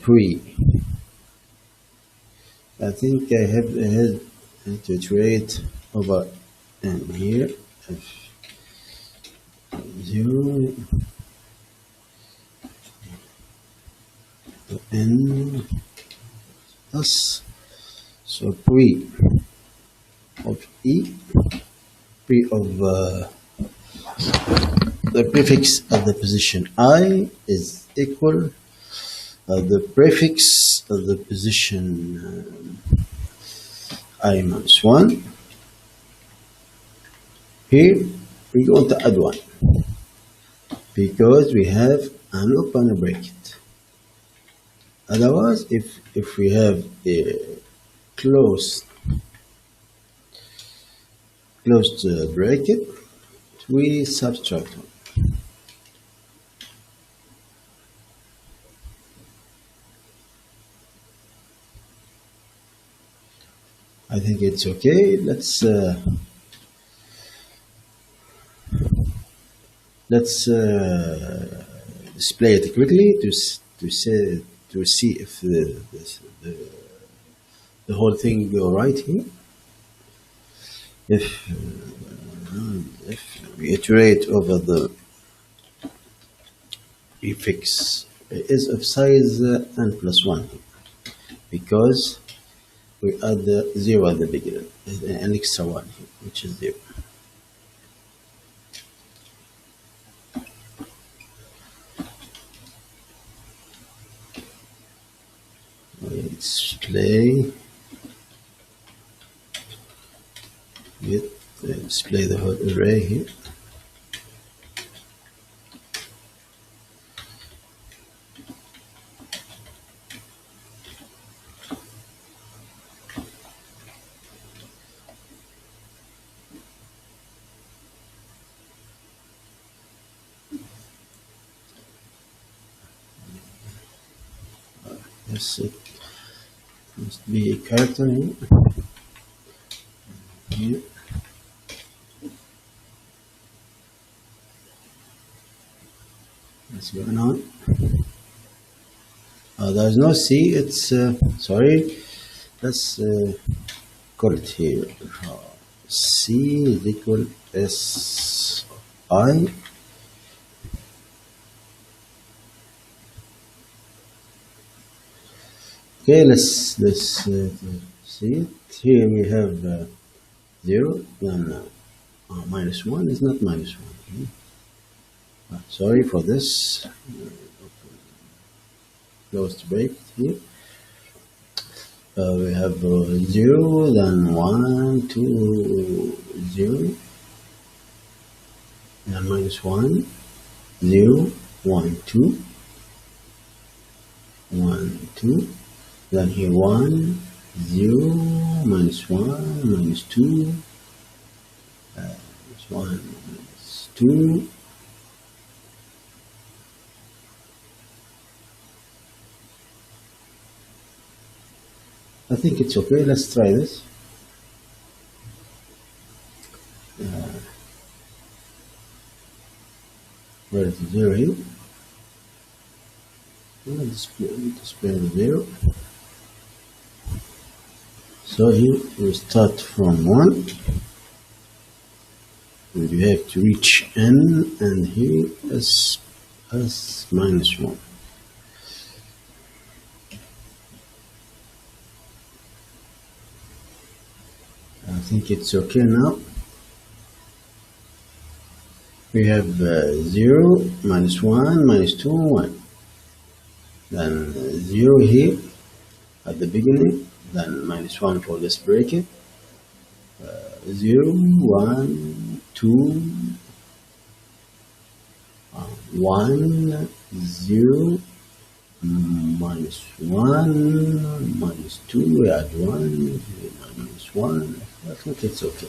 I think I had to iterate over and here if 0 to n plus, so pre of e, pre of the prefix of the position I is equal the prefix of the position I minus 1. Here we're going to add 1 because we have an open bracket. Otherwise, if we have a closed bracket, we subtract 1. I think it's okay. Let's display it quickly to see if the whole thing go right here. If we iterate over the prefix is of size n plus 1 because we add the 0 at the beginning, an extra 1 here, which is 0. Display the whole array here. Yes, it must be a character here. Here. What's going on? There's no C. It's sorry. Let's call it here. C is equal S I. Okay, let's see it. Here we have 0, then minus 1 is not minus 1. Sorry for this. Closed bracket here. We have 0, then 1, 2, 0, then minus 1, 0, 1, 2, 1, 2. Then here 1, 0, minus 1, minus 2, minus 1, minus 2. I think it's okay. Let's try this. Where is the 0 here? Display the 0. So here we start from 1 and you have to reach n, and here is minus 1. I think it's okay now. We have 0, minus 1, minus 2, 1. Then 0 here at the beginning, then minus 1 for this bracket, 0, 1, 2, 1 0 minus 1 minus 2, we add 1 minus 1. I think it's okay.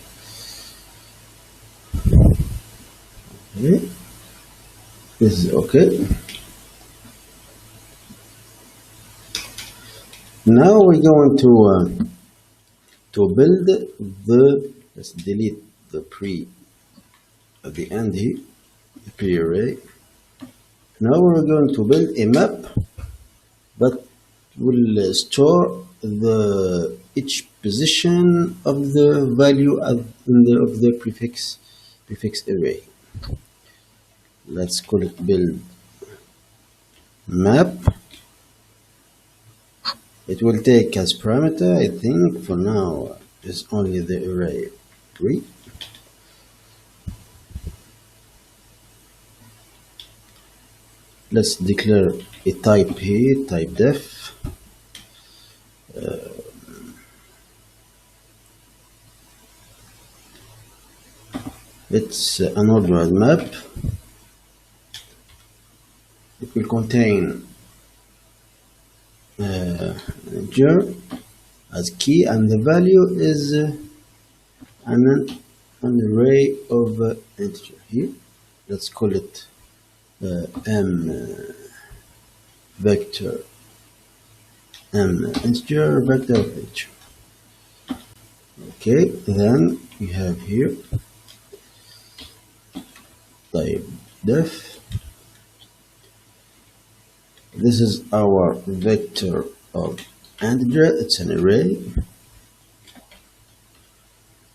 Okay, this is okay. Now we're going to build the, let's delete the pre at the end here, the pre-array. Now we're going to build a map that will store each position of the value of the prefix array. Let's call it build map. It will take as parameter, I think for now is only the array 3. Let's declare a type here, type def. It's an ordered map. It will contain integer as key, and the value is an array of integer here. Let's call it m vector integer vector of integer. Okay, then we have here type def. This is our vector of integer. It's an array.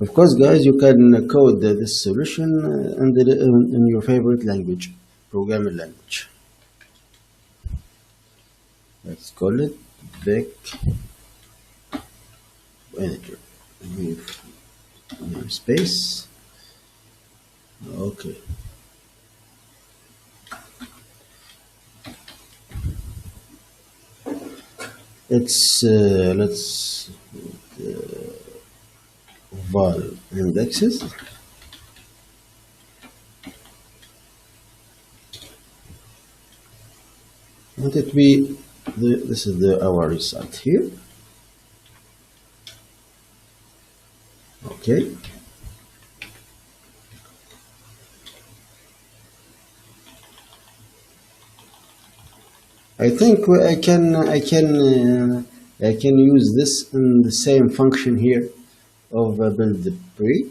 Of course, guys, you can code this solution in your favorite language, programming language. Let's call it vec integer. Remove space. Okay. Let's val indexes. Let it be this is our result here. Okay. I think I can use this in the same function here of build pre.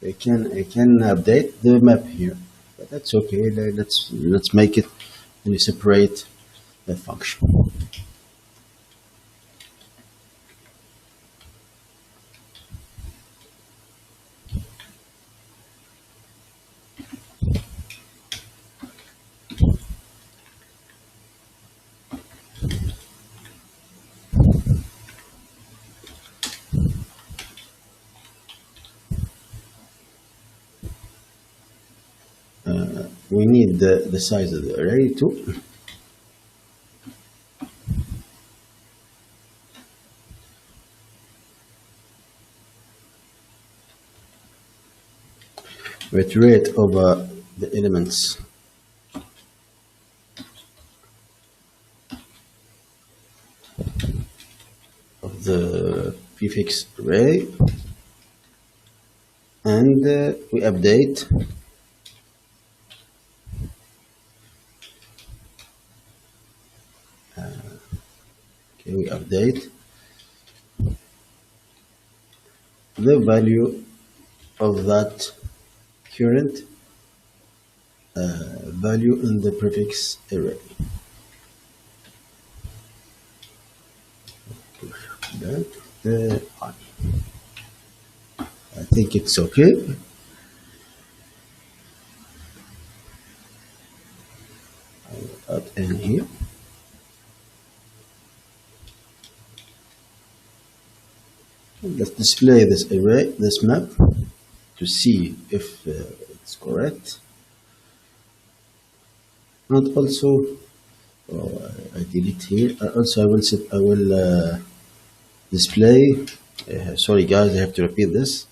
I can update the map here, but that's okay. Let's make it in a separate function. We need the size of the array too. Iterate over the elements of the prefix array, and we update we update the value of that current value in the prefix array. I think it's okay. I'll add n here. Let's display this array, this map, to see if it's correct. And also, I delete here. Also, I will display. Sorry, guys, I have to repeat this.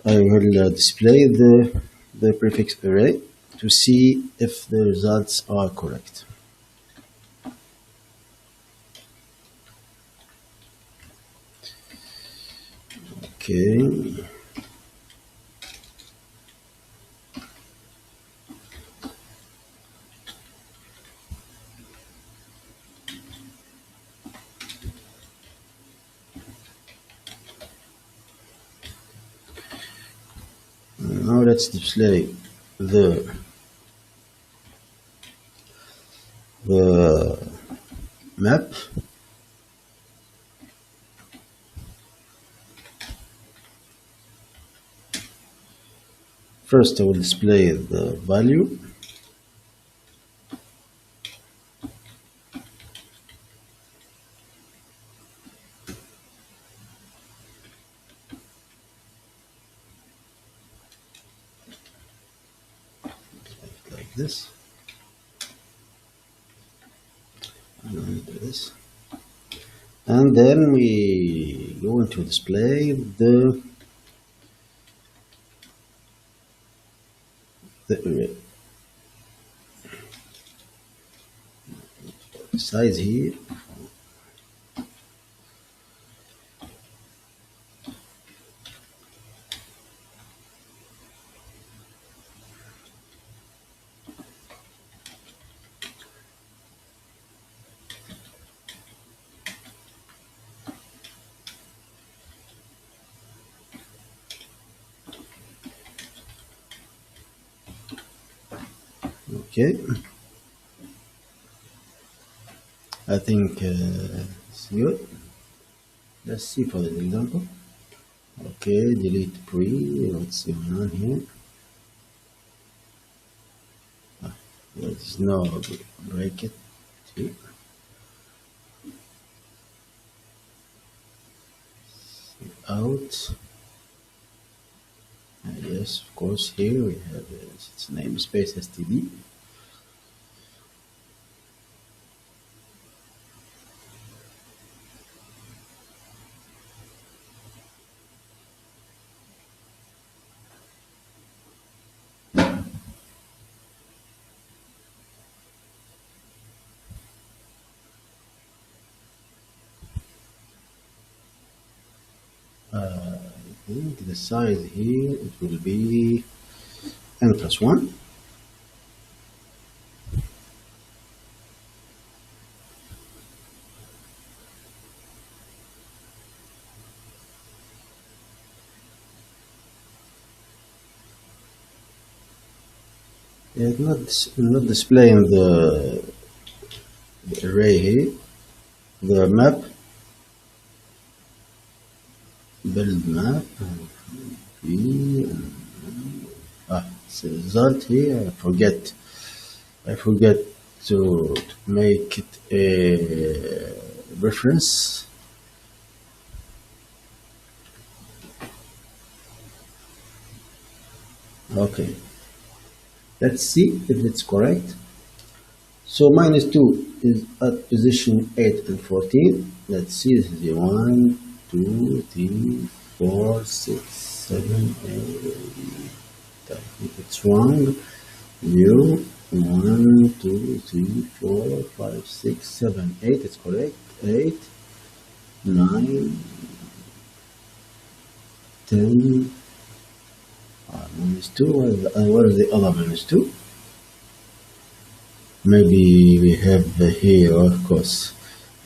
I will display the prefix array to see if the results are correct. Okay. Now let's display the map. First I will display the value. Like this. And this. And then we go into display the array. Size here. Okay, I think it's good. Let's see for the example. Okay, delete pre. What's going on here? There's no break it here. Out. Yes, of course. Here we have its namespace std. I think the size here it will be n+1. It's not displaying the array here, the map. Build map. It's a result here. I forget to make it a reference. Okay, let's see if it's correct. So -2 is at position 8 and 14. Let's see, this is the 1, 2, 3, 4, 6, 7, 8. I think it's wrong. 0, 1, 2, 3, 4, 5, 6, 7, 8. It's correct. 8, 9, 10. -2. What is the other -2? Maybe we have here, of course,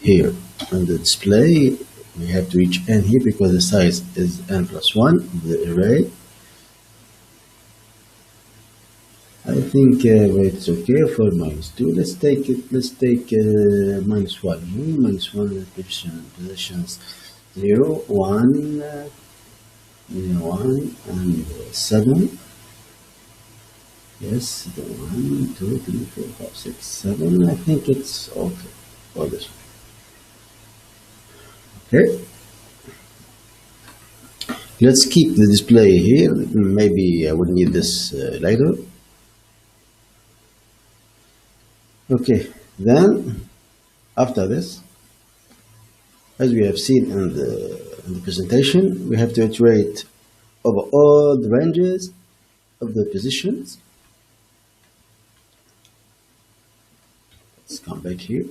here on the display. We have to reach n here because the size is n+1 of the array. I think it's okay for -2. Let's take it. Let's take -1 here. -1 positions 0, 1, 1, and 7. Yes, the 1, 2, 3, 4, 5, 6, 7. I think it's okay for this one. Okay. Let's keep the display here. Maybe I will need this later. Okay, then after this, as we have seen in the presentation, we have to iterate over all the ranges of the positions. Let's come back here.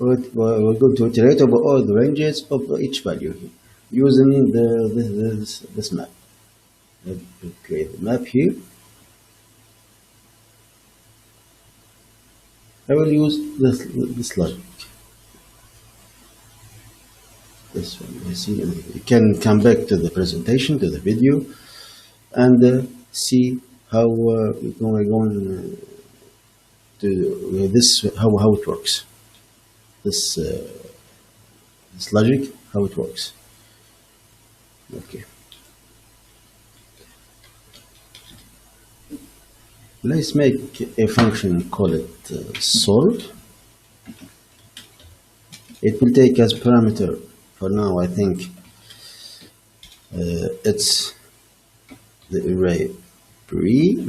We're going to iterate over all the ranges of each value here using this map. Let's create the map here. I will use this logic. This one, you see, you can come back to the presentation, to the video, and see how we're going to this, how it works. This logic, how it works. Okay. Let's make a function, call it solve. It will take as parameter, for now I think it's the array pre,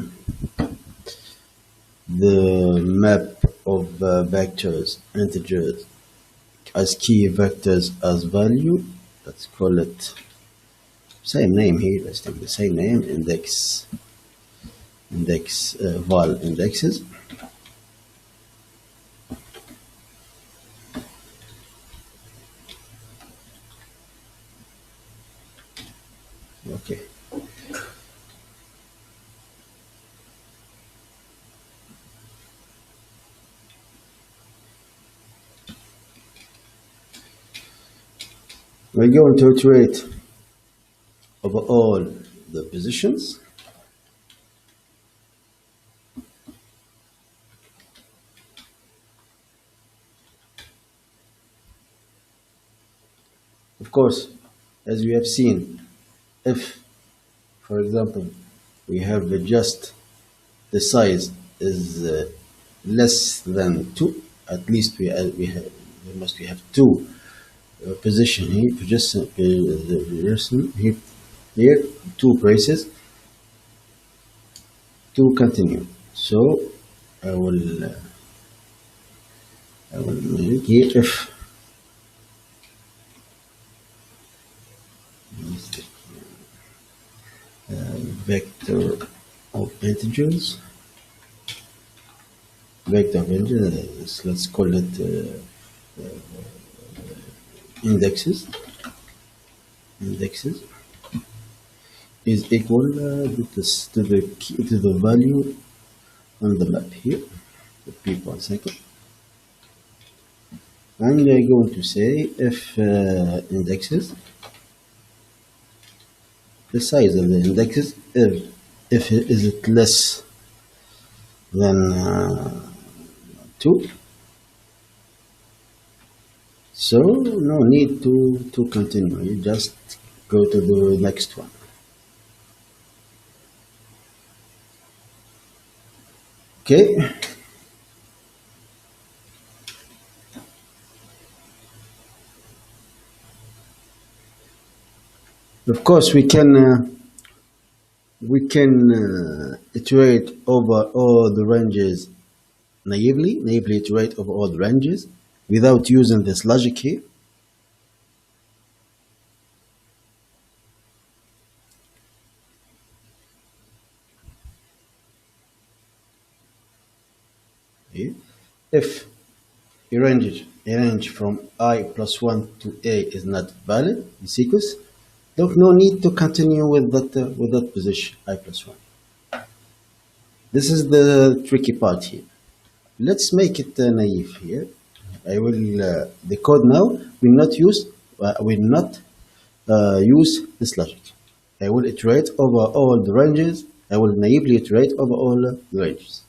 the map of vectors, integers as key, vectors as value. Let's call it same name here. Let's take the same name, index val indexes. Okay. We're going to iterate over all the positions. Of course, as we have seen, if, for example, we have just the size is less than 2, at least we have 2 position here, here 2 braces to continue. So I will make here if vector of integers, let's call it indexes is equal to the value on the map here. Repeat 1 second. And we are going to say if indexes, the size of the indexes, if is it less than 2, so no need to continue. You just go to the next one. Okay. Of course, we can iterate over all the ranges naively iterate over all the ranges without using this logic here. If a range from I plus 1 to A is not valid in sequence, no need to continue with that position I plus 1. This is the tricky part here. Let's make it naive here. I will the code now will not use this logic. I will iterate over all the ranges. I will naively iterate over all the ranges.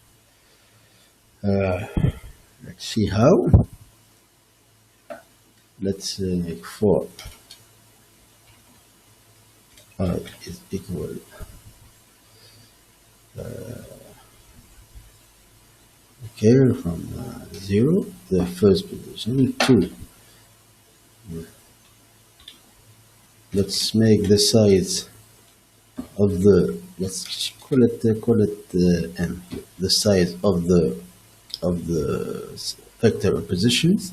Let's see how. Let's make for I is equal okay, from 0, the first position, 2. Let's make the size of the, let's call it m, the size of the vector positions.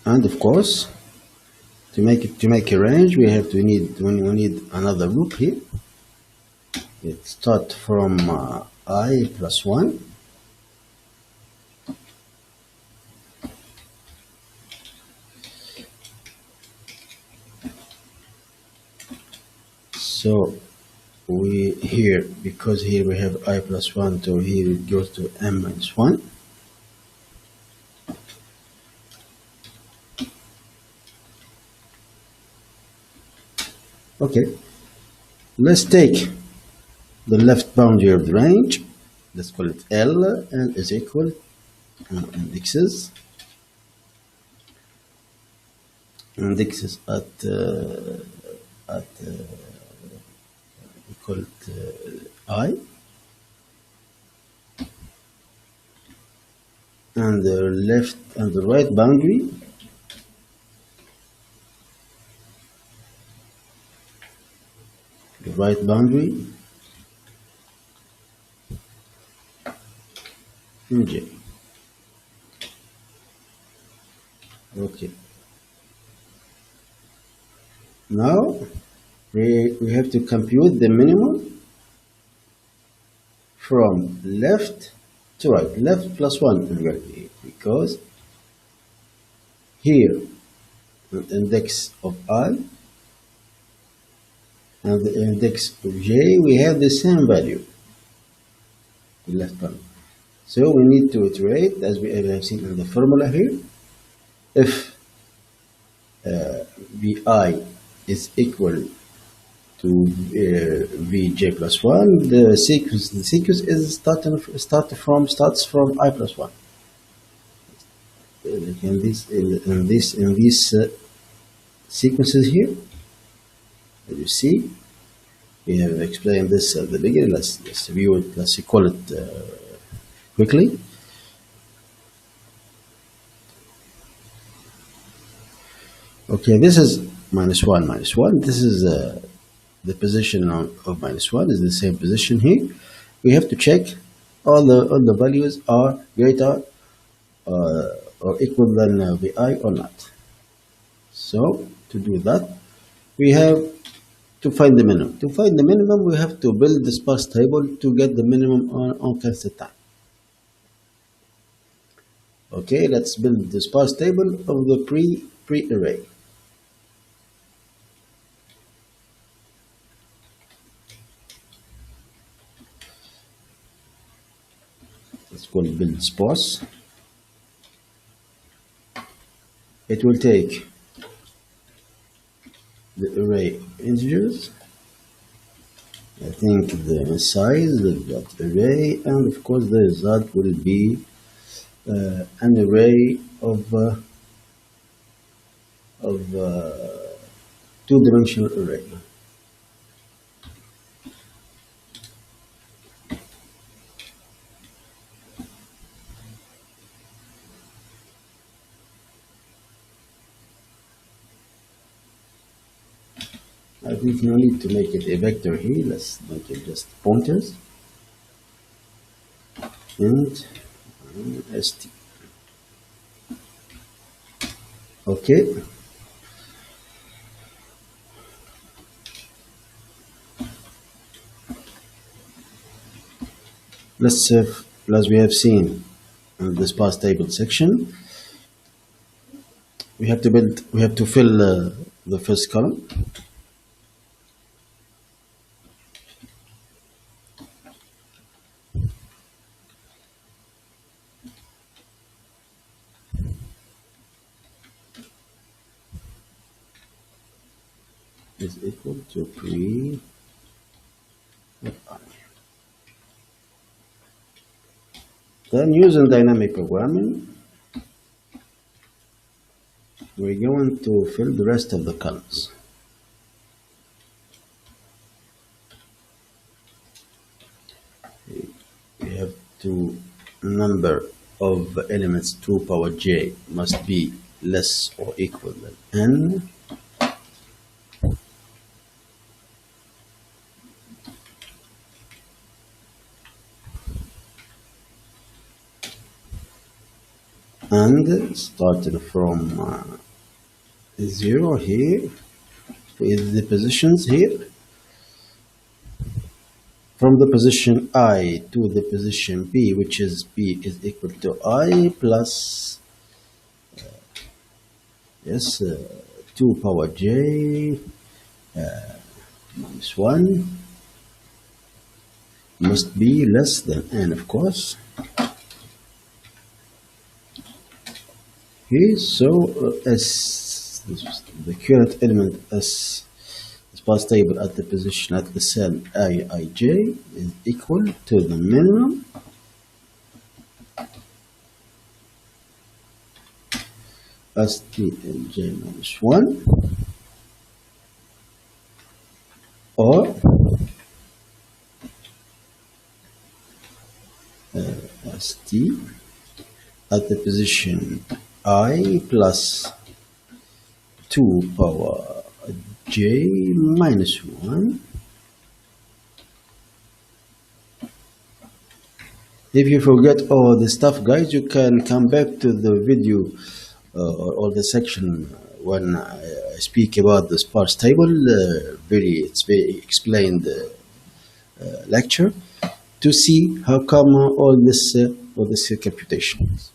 And of course, to make a range, we need another loop here. It starts from I plus 1. So we here, because here we have I plus 1, so here it goes to m minus 1. Okay, let's take the left boundary of the range. Let's call it L, and is equal indexes at we call it I, and the left and the right boundary in J. Okay. Now we have to compute the minimum from left to right. Left plus 1 in reality, because here the index of I and the index of J, we have the same value, the left one. So we need to iterate, as we have seen in the formula here. If Vi is equal to Vj plus 1, the sequence is starts from I plus 1. In these sequences here, as you see, we have explained this at the beginning. Let's view it. Let's call it quickly. Okay, this is minus 1, minus 1. This is the position of minus 1 is the same position here. We have to check all the values are greater or equal than Vi or not. So to do that, we have to find the minimum. To find the minimum, we have to build the sparse table to get the minimum on constant time. Okay, let's build the sparse table of the pre-array. Let's call it build sparse. It will take the array integers, I think the size of that array, and of course the result will be an array of two-dimensional array. I think no need to make it a vector here. Let's make it just pointers. And st. Okay. Let's have, as we have seen in the sparse table section, we have to fill the first column. Is equal to pre. Then using dynamic programming, we're going to fill the rest of the columns. We have to number of elements 2 power j must be less or equal than n. and starting from 0 here with the positions here. From the position I to the position P, which is P is equal to I plus 2 power j minus 1 must be less than n, of course. Okay, so as the current element S sparse table at the position at the cell Ij is equal to the minimum Stj minus 1 or St at the position I plus 2 power j minus 1. If you forget all the stuff, guys, you can come back to the video or the section when I speak about the sparse table. It's very explained lecture to see how come all this computations.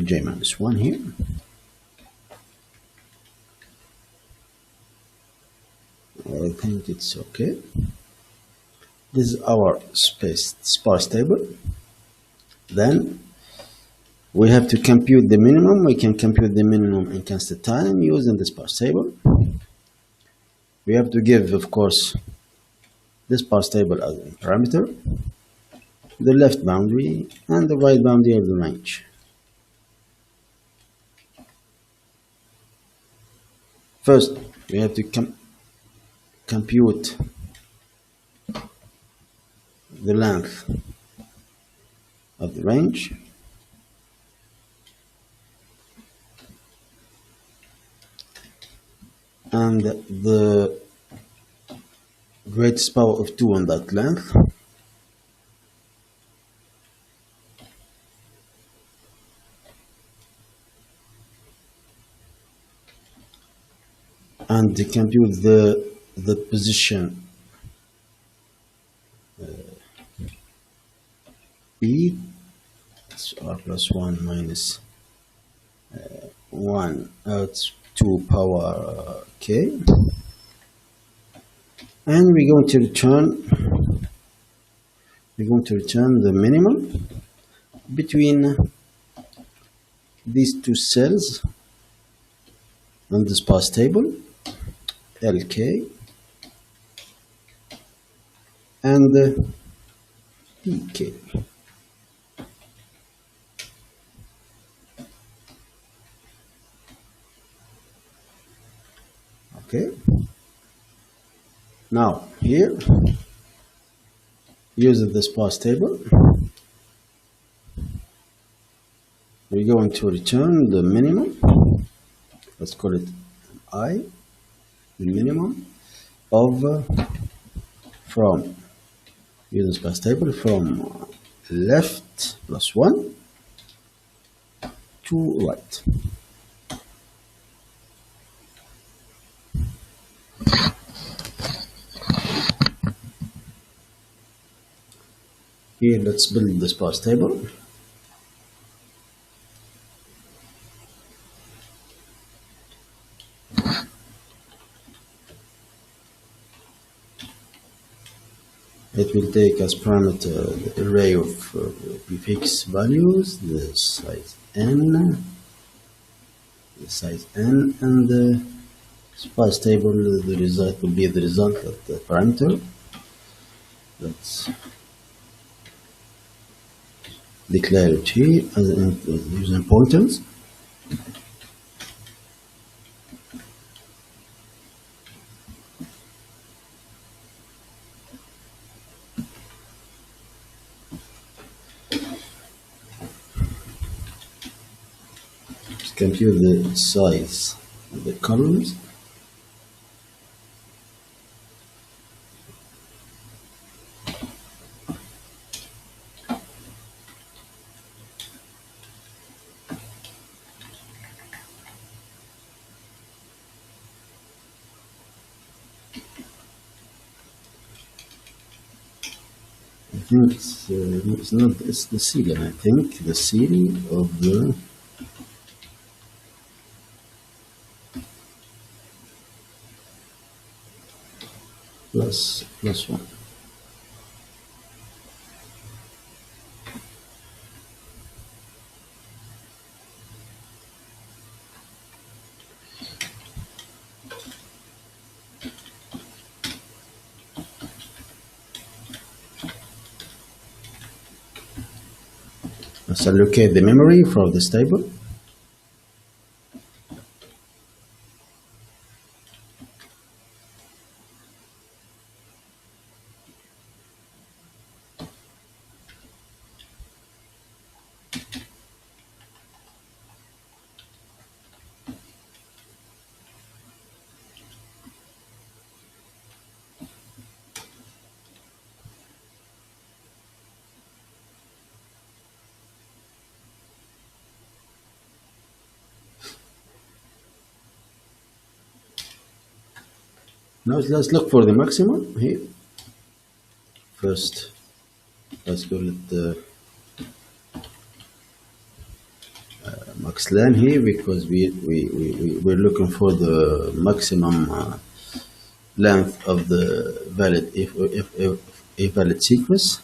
J minus 1 here. I think it's okay. This is our sparse table. Then we have to compute the minimum. We can compute the minimum in constant time using the sparse table. We have to give, of course, this sparse table as a parameter, the left boundary and the right boundary of the range. First, we have to compute the length of the range. And the greatest power of 2 on that length. And to compute the position E, it's r plus 1 minus 1 out 2 power k, and we're going to return the minimum between these two cells on the sparse table, Lk and Pk. Okay. Now here, using the sparse table, we're going to return the minimum. Let's call it I, the minimum of from using sparse table from left plus 1 to right. Here, let's build the sparse table. It will take as parameter the array of prefix values, the size n, and the sparse table. The result will be the result of the parameter. Let's declare it here as using pointers. Compute the size of the columns. think it's not, it's the serial. I think the serial of the plus 1. Let's allocate the memory for this table. Now let's look for the maximum here. First, let's call it the max len here, because we're looking for the maximum length of the valid if a valid sequence.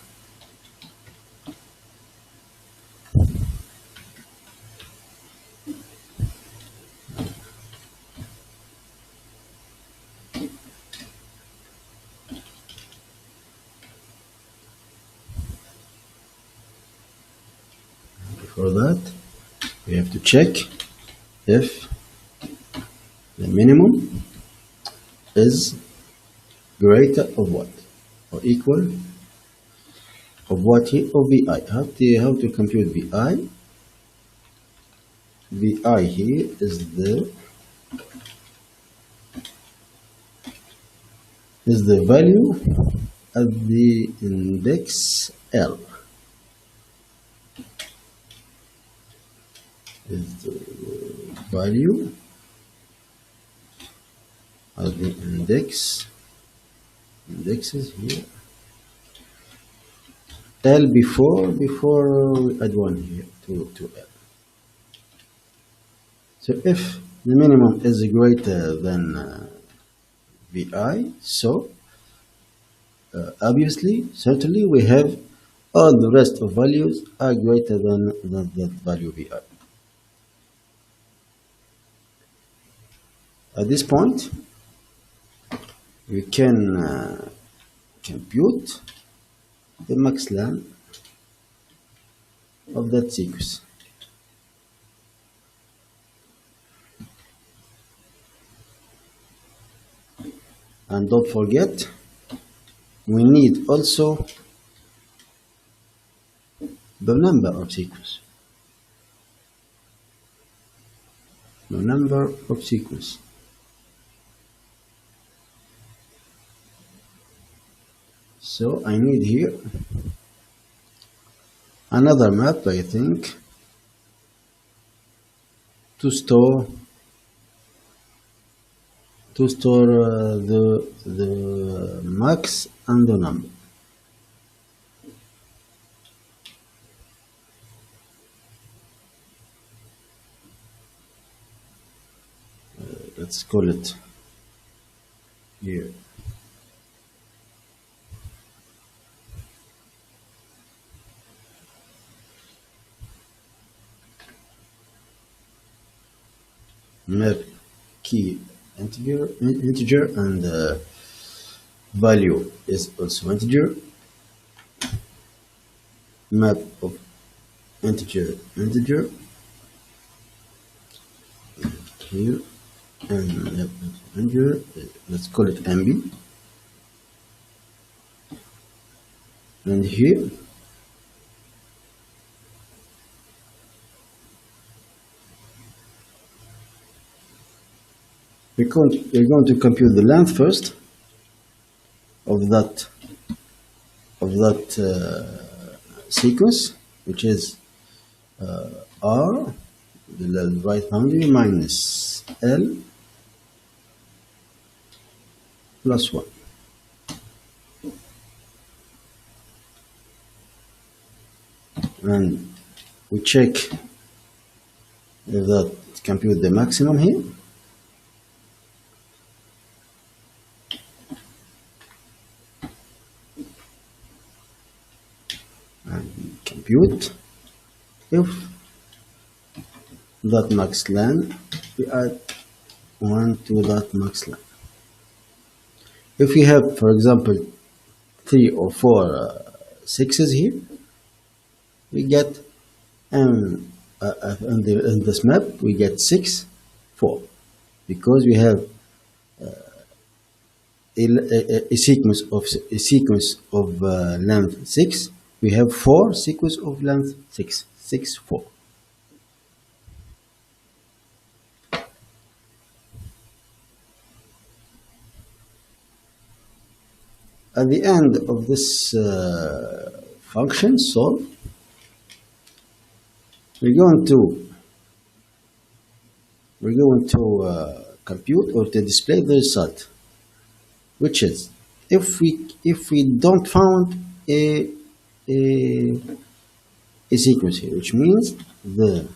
For that, we have to check if the minimum is greater of what, or equal of what here, of vi. How to compute vi? Vi here is the value of the index L. Is the value of the indexes here. L before we add 1 here to L. So if the minimum is greater than vi, so obviously, certainly we have all the rest of values are greater than that value vi. At this point, we can compute the max len of that sequence. And don't forget, we need also the number of sequence. The number of sequence. So I need here another map, I think, to store the max and the number. Let's call it here. Map key integer and value is also integer. Map of integer here, and map of integer, let's call it MB, and here we're going to compute the length first of that sequence, which is R, the right boundary, minus L plus 1. and we check if that compute the maximum here. And compute if that max len, we add 1 to that max len. If we have, for example, 3 or 4 sixes here, we get in this map we get 6, 4, because we have a sequence of length 6. We have 4 sequence of length 6, 6, 4. At the end of this function solve, we're going to compute or to display the result, which is if we don't found a sequence here, which means that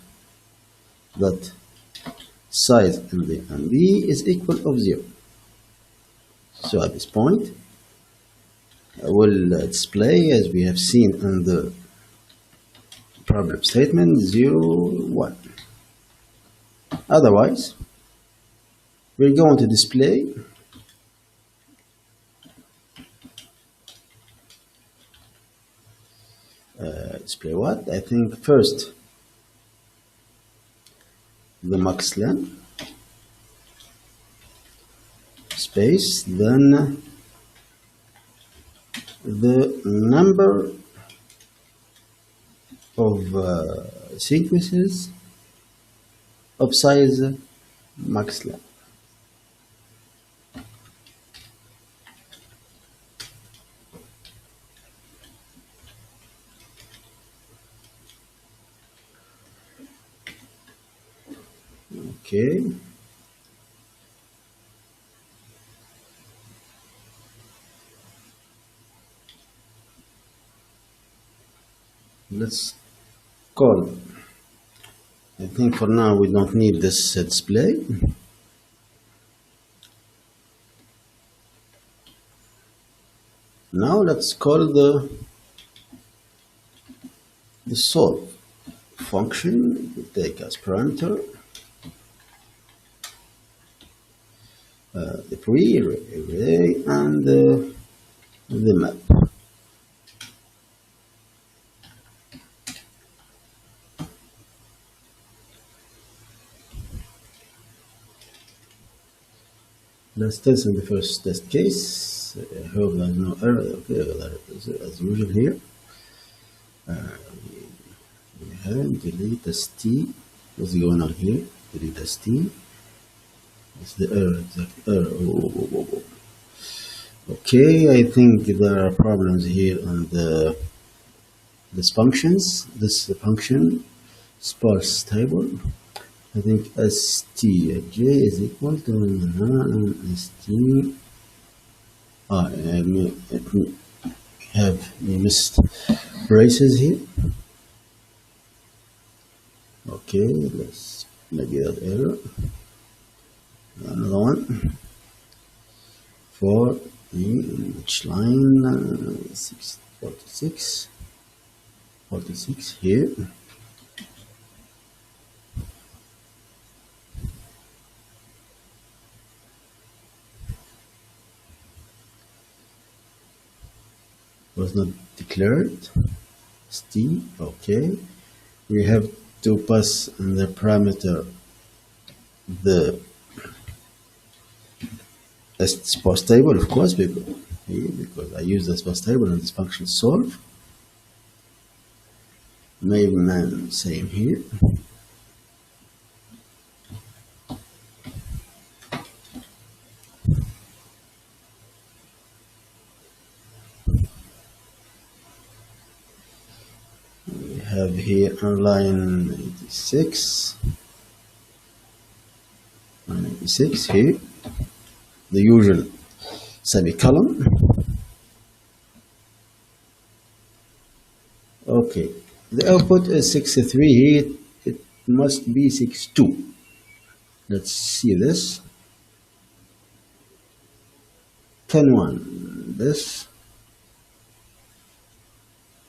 size MB is equal of 0. So at this point, I will display, as we have seen in the problem statement, 0, 1. Otherwise, we're going to display what? I think first the max len, space, then the number of sequences of size max len. Okay. Let's call. I think for now we don't need this display. Now let's call the solve function. We take as parameter the pre-array and the map. Let's test in the first test case. I hope there's no error. Okay, as usual here. We have delete st. What's going on here? Delete st. What's the error? Exact error. Oh. Okay, I think there are problems here on this functions. This function sparse table. I think stj is equal to st. I missed braces here. Okay, let's maybe that error. Another one for which line 46 here. Was not declared. st. Okay, we have to pass in the parameter the sparse table, of course, because I use the sparse table in this function solve. Maybe same here. We have here on line 86, here, the usual semicolon. Okay, The output is 63 here. It must be 62. Let's see this. 10-1. This.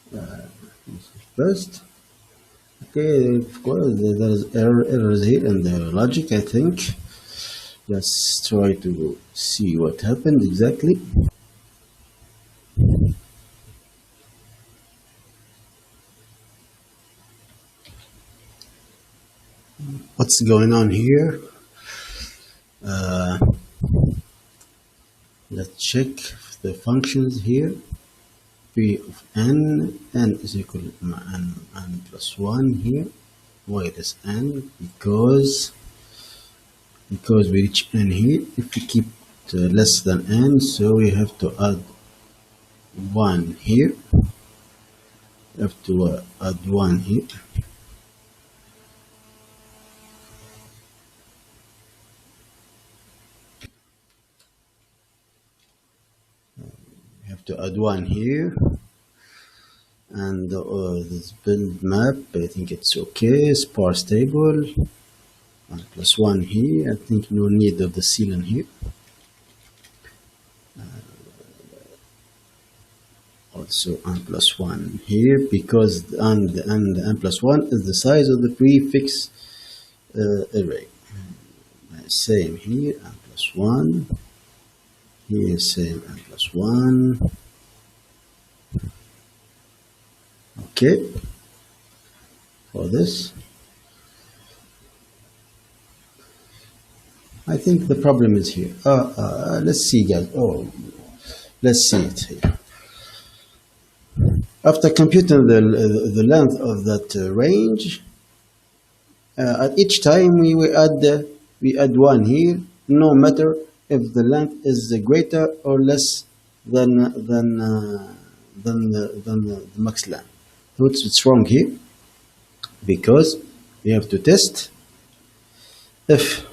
This is first. Okay, of course, there is errors here in the logic, I think. Let's try to see what happened exactly. What's going on here? Let's check the functions here. P of n is equal to n plus 1 here. Why it is n? Because we reach n here. If we keep it less than n, so we have to add 1 here. We have to add 1 here. To add 1 here, and this build map, I think it's okay. Sparse table, and plus 1 here. I think no need of the ceiling here. Also n plus 1 here, because n plus 1 is the size of the prefix array. Same here, n plus 1. Here, same n plus 1. Okay, for this, I think the problem is here. Let's see, guys. Let's see it here. After computing the length of that range, at each time we add 1 here, no matter if the length is greater or less than the max length. So it's wrong here, because we have to test if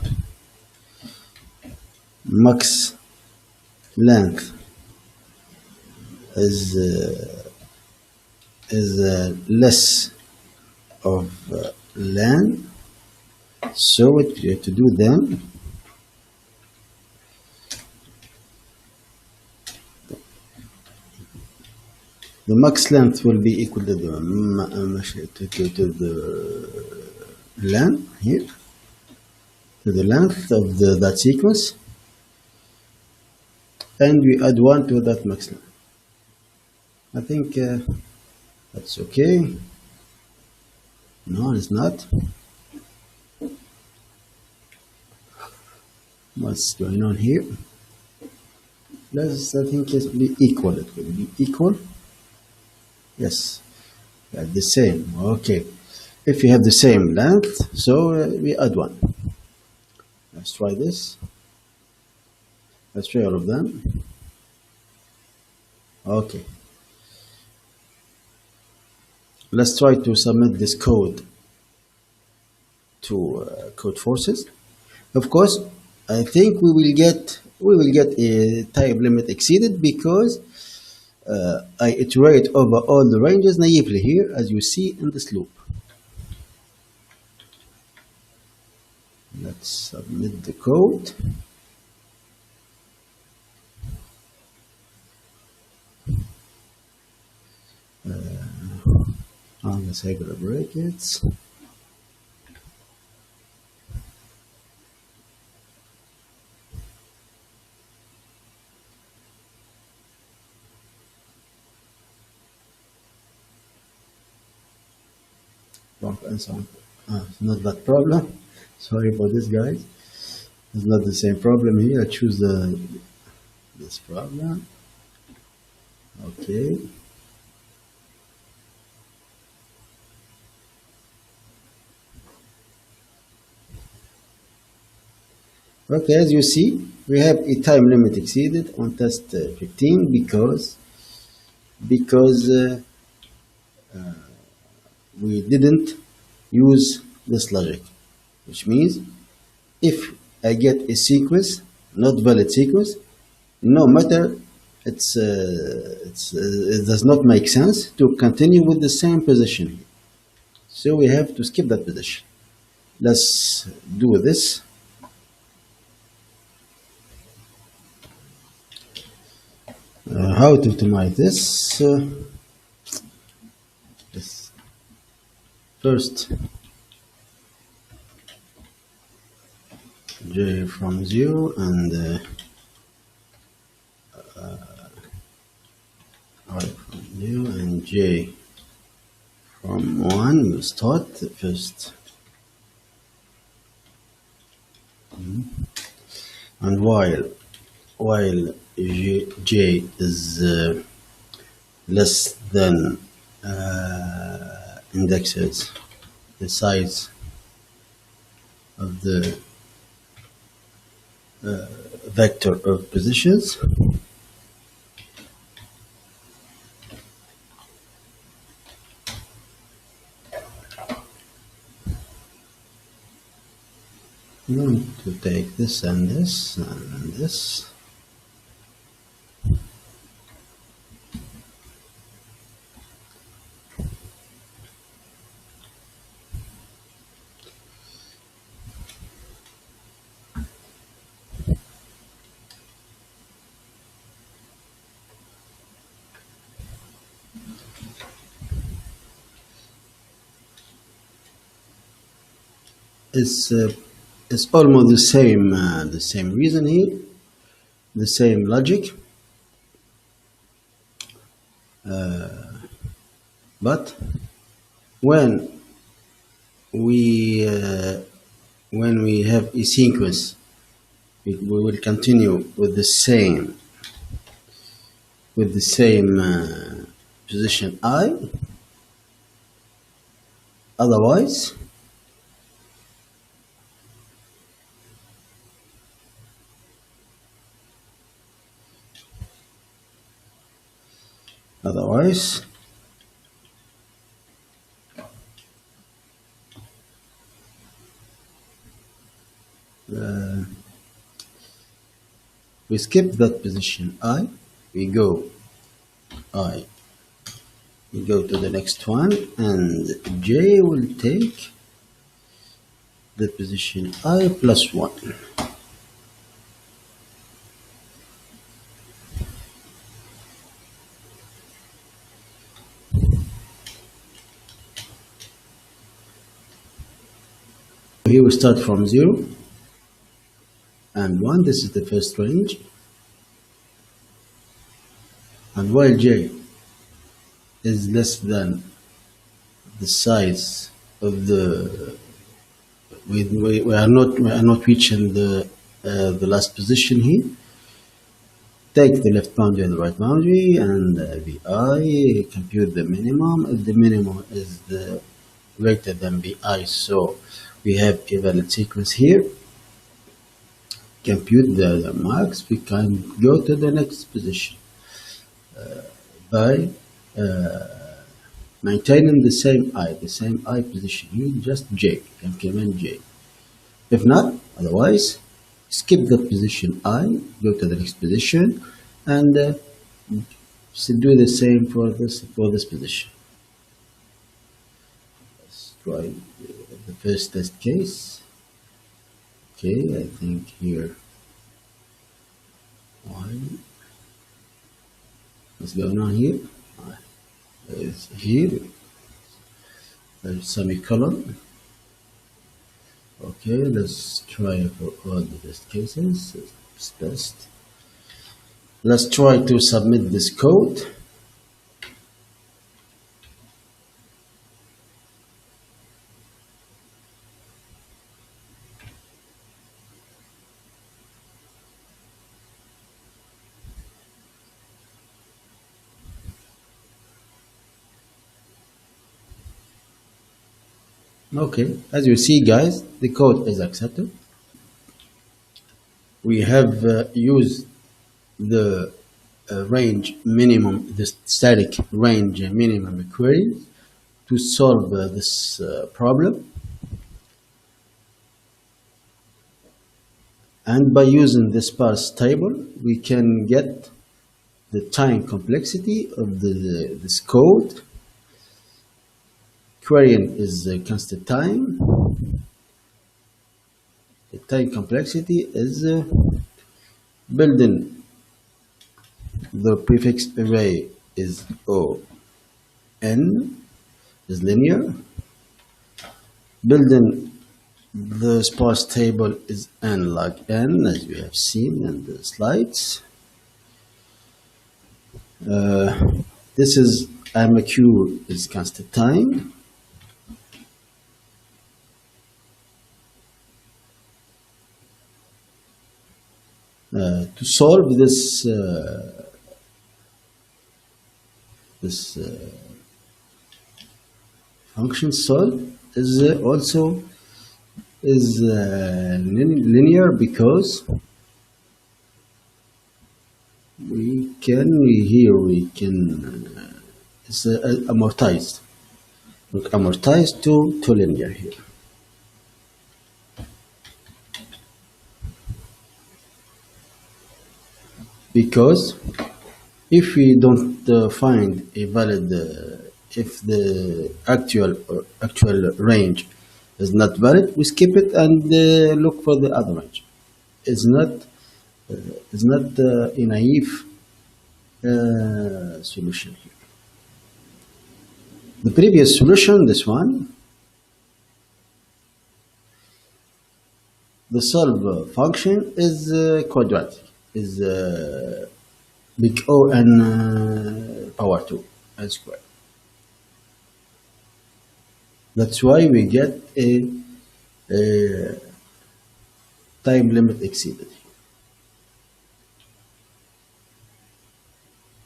max length is less of len, so what we have to do then, the max length will be equal to the len here, to the length of that sequence, and we add 1 to that max length. I think that's okay. No, it's not. What's going on here? Let's, I think it will be equal. It will be equal. Yes, the same. Okay. If you have the same length, so we add 1. Let's try this. Let's try all of them. Okay. Let's try to submit this code to CODEFORCES. Of course, I think we will get a time limit exceeded, because I iterate over all the ranges naively here, as you see in this loop. Let's submit the code. On the circular brackets. And so on. It's not that problem. Sorry for this, guys. It's not the same problem here. I choose this problem. Okay. Okay, as you see, we have a time limit exceeded on test 15 because we didn't use this logic, which means if I get a sequence, not valid sequence, no matter it does not make sense to continue with the same position here. So we have to skip that position. Let's do this. How to optimize this? First, j from 0 and I from 0 and j from 1. We start first. And while j is less than indexes, the size of the vector of positions, I'm going to take this and this and this. It's almost the same reason here, the same logic, but when we have a sequence, we will continue with the same position I. Otherwise, we skip that position I. We go to the next one, and j will take the position I plus 1. Here we start from 0 and 1. This is the first range. And while j is less than the size of the, we are not reaching the last position here. Take the left boundary and the right boundary, and vi, compute the minimum. If the minimum is greater than vi, so we have a valid sequence here. Compute the marks. We can go to the next position by maintaining the same I position here, just j, increment j. If not, otherwise, skip the position I, go to the next position, and do the same for this position. Let's try the first test case. Okay, I think here. What's going on here? It's here. There's semicolon. Okay, let's try for all the test cases. It's test. Let's try to submit this code. Okay, as you see, guys, the code is accepted. We have used the range minimum, the static range minimum queries to solve this problem. And by using the sparse table, we can get the time complexity of this code querying is constant time. The time complexity is building the prefix array is O n is linear. Building the sparse table is n log n, as we have seen in the slides. This is SRMQ is constant time. To solve this function solve is also linear, because we can it's amortized to linear here. Because if we don't find a valid, if the actual range is not valid, we skip it and look for the other range. It's not a naive solution here. The previous solution, this one, the solve function is quadratic, is big O n power 2 n squared. That's why we get a time limit exceeded.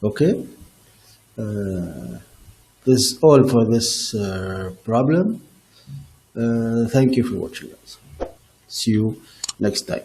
Okay, this is all for this problem. Thank you for watching, guys. See you next time.